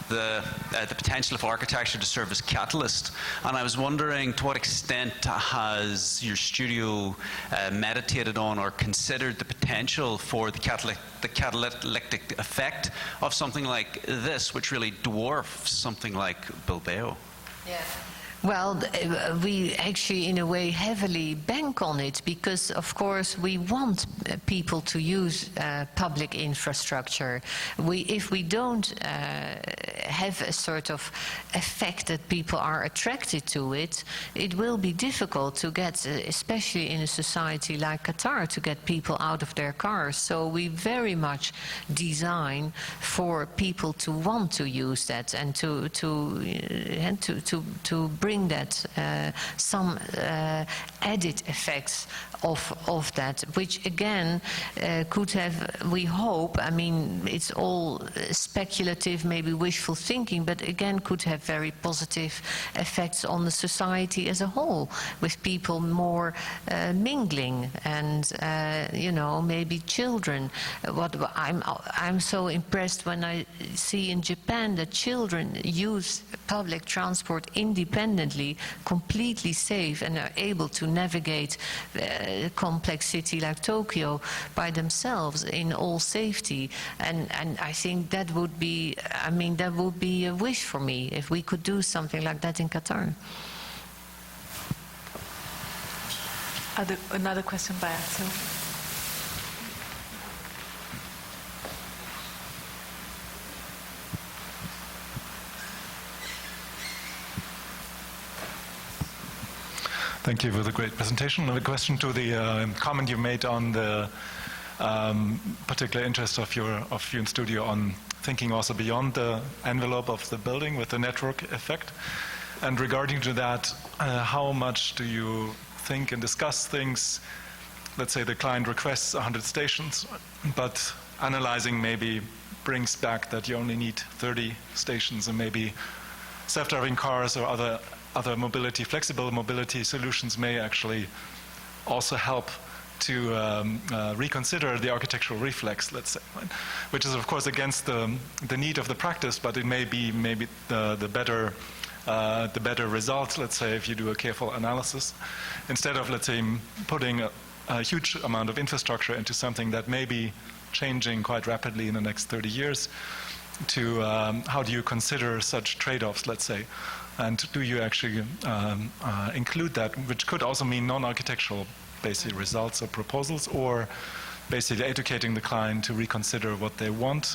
The potential of architecture to serve as catalyst, and I was wondering to what extent has your studio meditated on or considered the potential for the catalytic effect of something like this, which really dwarfs something like Bilbao.
Yeah. Well, we actually, in a way, heavily bank on it because, of course, we want people to use public infrastructure. If we don't have a sort of effect that people are attracted to it, it will be difficult to get, especially in a society like Qatar, to get people out of their cars. So we very much design for people to want to use that and to bring that some added effects of that, which again could have, we hope, I mean, it's all speculative, maybe wishful thinking, but again could have very positive effects on the society as a whole, with people more mingling and maybe children. I'm so impressed when I see in Japan that children use public transport independently, completely safe, and are able to navigate a complex city like Tokyo by themselves in all safety. And I think that would be, I mean, that would would be a wish for me if we could do something like that in Qatar.
Another question by Axel.
Thank you for the great presentation. I have a question to the comment you made on the particular interest of your studio on thinking also beyond the envelope of the building with the network effect. And regarding to that, how much do you think and discuss things? Let's say the client requests 100 stations, but analyzing maybe brings back that you only need 30 stations, and maybe self-driving cars or other mobility, flexible mobility solutions may actually also help to reconsider the architectural reflex, let's say, right? Which is of course against the need of the practice, but it may be maybe the better result, let's say, if you do a careful analysis, instead of, let's say, putting a huge amount of infrastructure into something that may be changing quite rapidly in the next 30 years. To how do you consider such trade-offs, let's say, and do you actually include that, which could also mean non-architectural basically results or proposals, or basically educating the client to reconsider what they want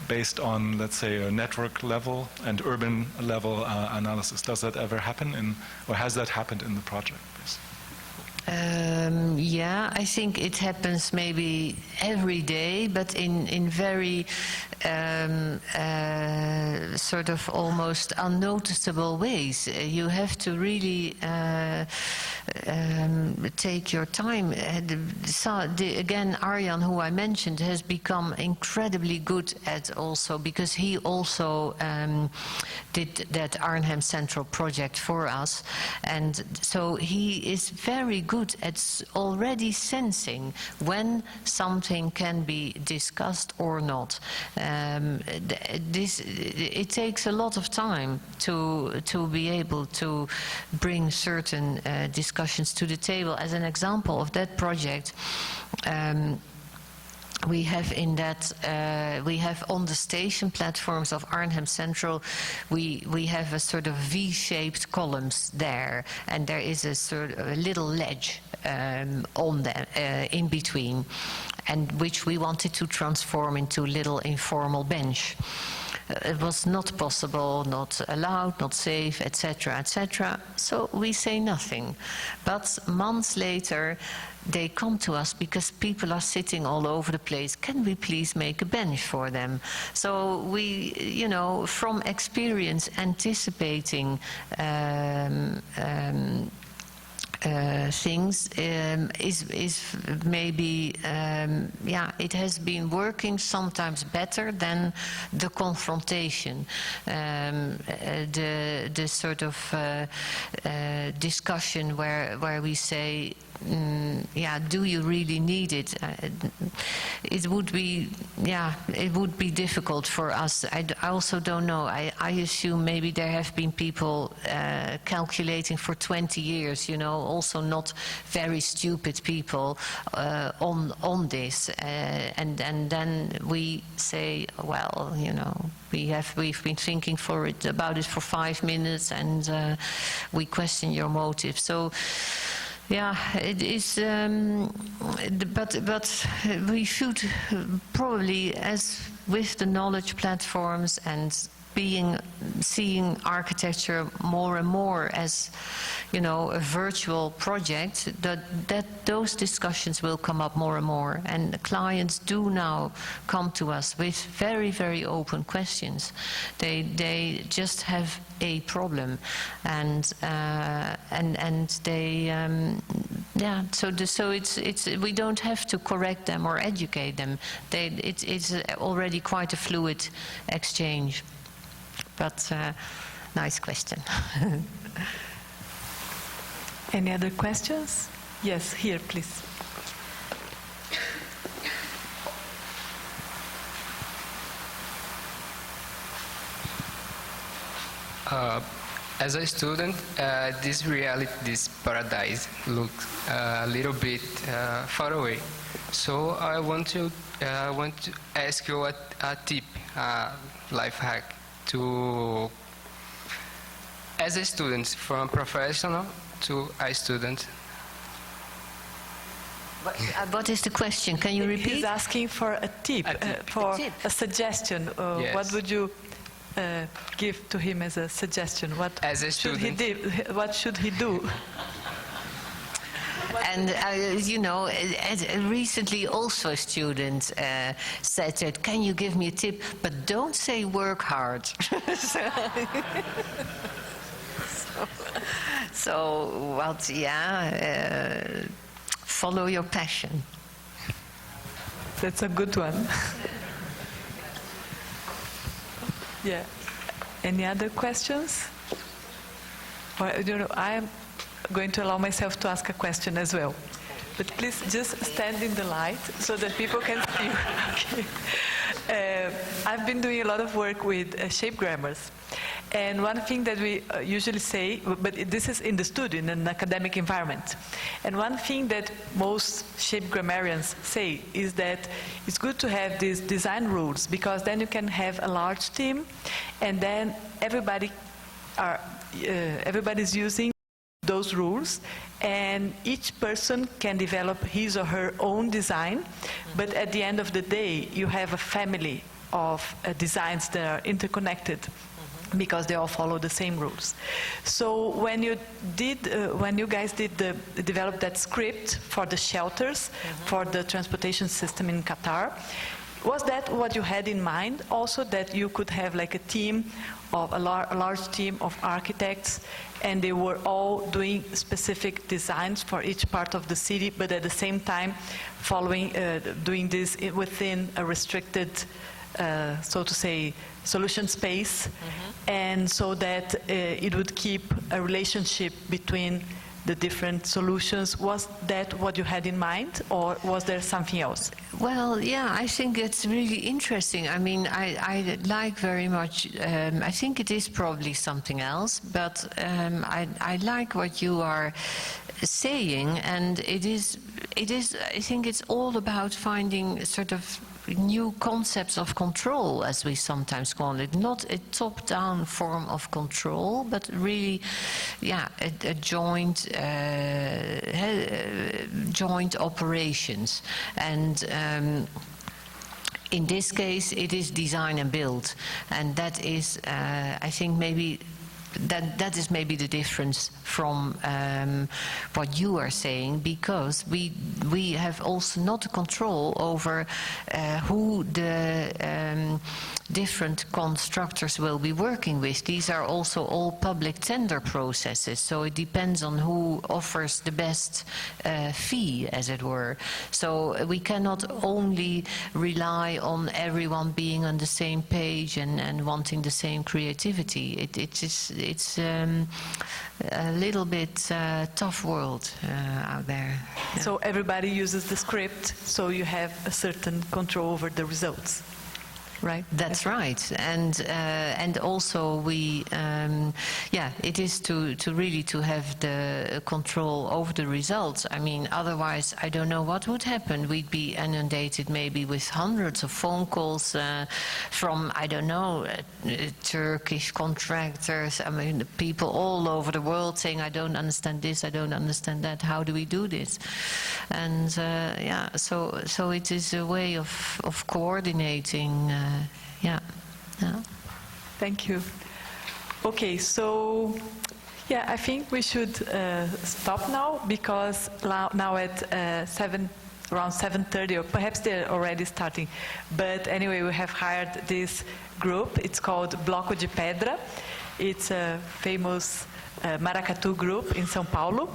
based on, let's say, a network level and urban level analysis. Does that ever happen or has that happened in the project?
Yeah, I think it happens maybe every day, but in very sort of almost unnoticeable ways. You have to really take your time. Again, Arjan, who I mentioned, has become incredibly good at also, because he also did that Arnhem Central project for us, and so he is very good at already sensing when something can be discussed or not. It takes a lot of time to be able to bring certain discussions to the table. As an example of that project, we have in that we have on the station platforms of Arnhem Central, we have a sort of V-shaped columns there, and there is a sort of a little ledge on them in between, and which we wanted to transform into a little informal bench. It was not possible, not allowed, not safe, etc., etc. So we say nothing. But months later, they come to us because people are sitting all over the place. Can we please make a bench for them? So we, you know, from experience, anticipating things is maybe it has been working sometimes better than the confrontation, the sort of discussion where we say, do you really need it? It would be difficult for us. I also don't know. I assume maybe there have been people calculating for 20 years, you know, also not very stupid people on this, and then we say, well, you know, we've been thinking about it for 5 minutes, and we question your motive. So. Yeah, it is, but we should probably, as with the knowledge platforms and seeing architecture more and more as, you know, a virtual project, that those discussions will come up more and more, and the clients do now come to us with very, very open questions. They just have a problem, and they so it's we don't have to correct them or educate them. It's already quite a fluid exchange. But nice question.
Any other questions? Yes, here, please.
As a student, this paradise looks a little bit far away. So I want to ask you a tip, life hack. to, as a student, from a professional to a student.
What is the question? Can you repeat?
He's asking for a tip, for a suggestion.
Yes.
What would you give to him as a suggestion? What
As a
should he
student.
do? What should he do?
And you know, recently also a student said that, can you give me a tip, but don't say work hard. so what, yeah, follow your passion.
That's a good one. Yeah. Any other questions? Well, you know, I am going to allow myself to ask a question as well. But please just stand in the light so that people can see you. Okay. I've been doing a lot of work with shape grammars. And one thing that we usually say, but this is in the studio, in an academic environment. And one thing that most shape grammarians say is that it's good to have these design rules, because then you can have a large team, and then everybody's using those rules, and each person can develop his or her own design, but at the end of the day, you have a family of designs that are interconnected, because they all follow the same rules. So when you guys developed that script for the shelters, for the transportation system in Qatar, was that what you had in mind also, that you could have like a team of a large team of architects, and they were all doing specific designs for each part of the city, but at the same time following, doing this within a restricted, so to say, solution space, and so that it would keep a relationship between the different solutions? Was that what you had in mind, or was there something else?
Well, yeah, I think it's really interesting. I mean, I like very much, I think it is probably something else, but I like what you are saying, and it is, I think it's all about finding sort of new concepts of control, as we sometimes call it. Not a top-down form of control, but really, yeah, a joint operations. And in this case, it is design and build, and that is, I think, maybe. That is maybe the difference from what you are saying, because we have also not control over who the different constructors will be working with. These are also all public tender processes, so it depends on who offers the best fee, as it were. So we cannot only rely on everyone being on the same page and wanting the same creativity. It's a little bit tough world out there. Yeah.
So everybody uses the script, so you have a certain control over the results, right?
That's right, and also we, yeah, it is to really to have the control over the results. I mean, otherwise, I don't know what would happen. We'd be inundated maybe with hundreds of phone calls from, I don't know, Turkish contractors. I mean, people all over the world saying, I don't understand this, I don't understand that. How do we do this? And yeah, so it is a way of coordinating. Yeah.
Thank you. Okay, so yeah, I think we should stop now, because now at around 7:30, or perhaps they're already starting. But anyway, we have hired this group. It's called Bloco de Pedra. It's a famous maracatu group in São Paulo,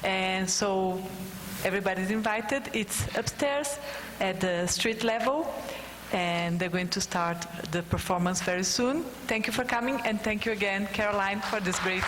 and so everybody's invited. It's upstairs at the street level, and they're going to start the performance very soon. Thank you for coming, and thank you again, Caroline, for this great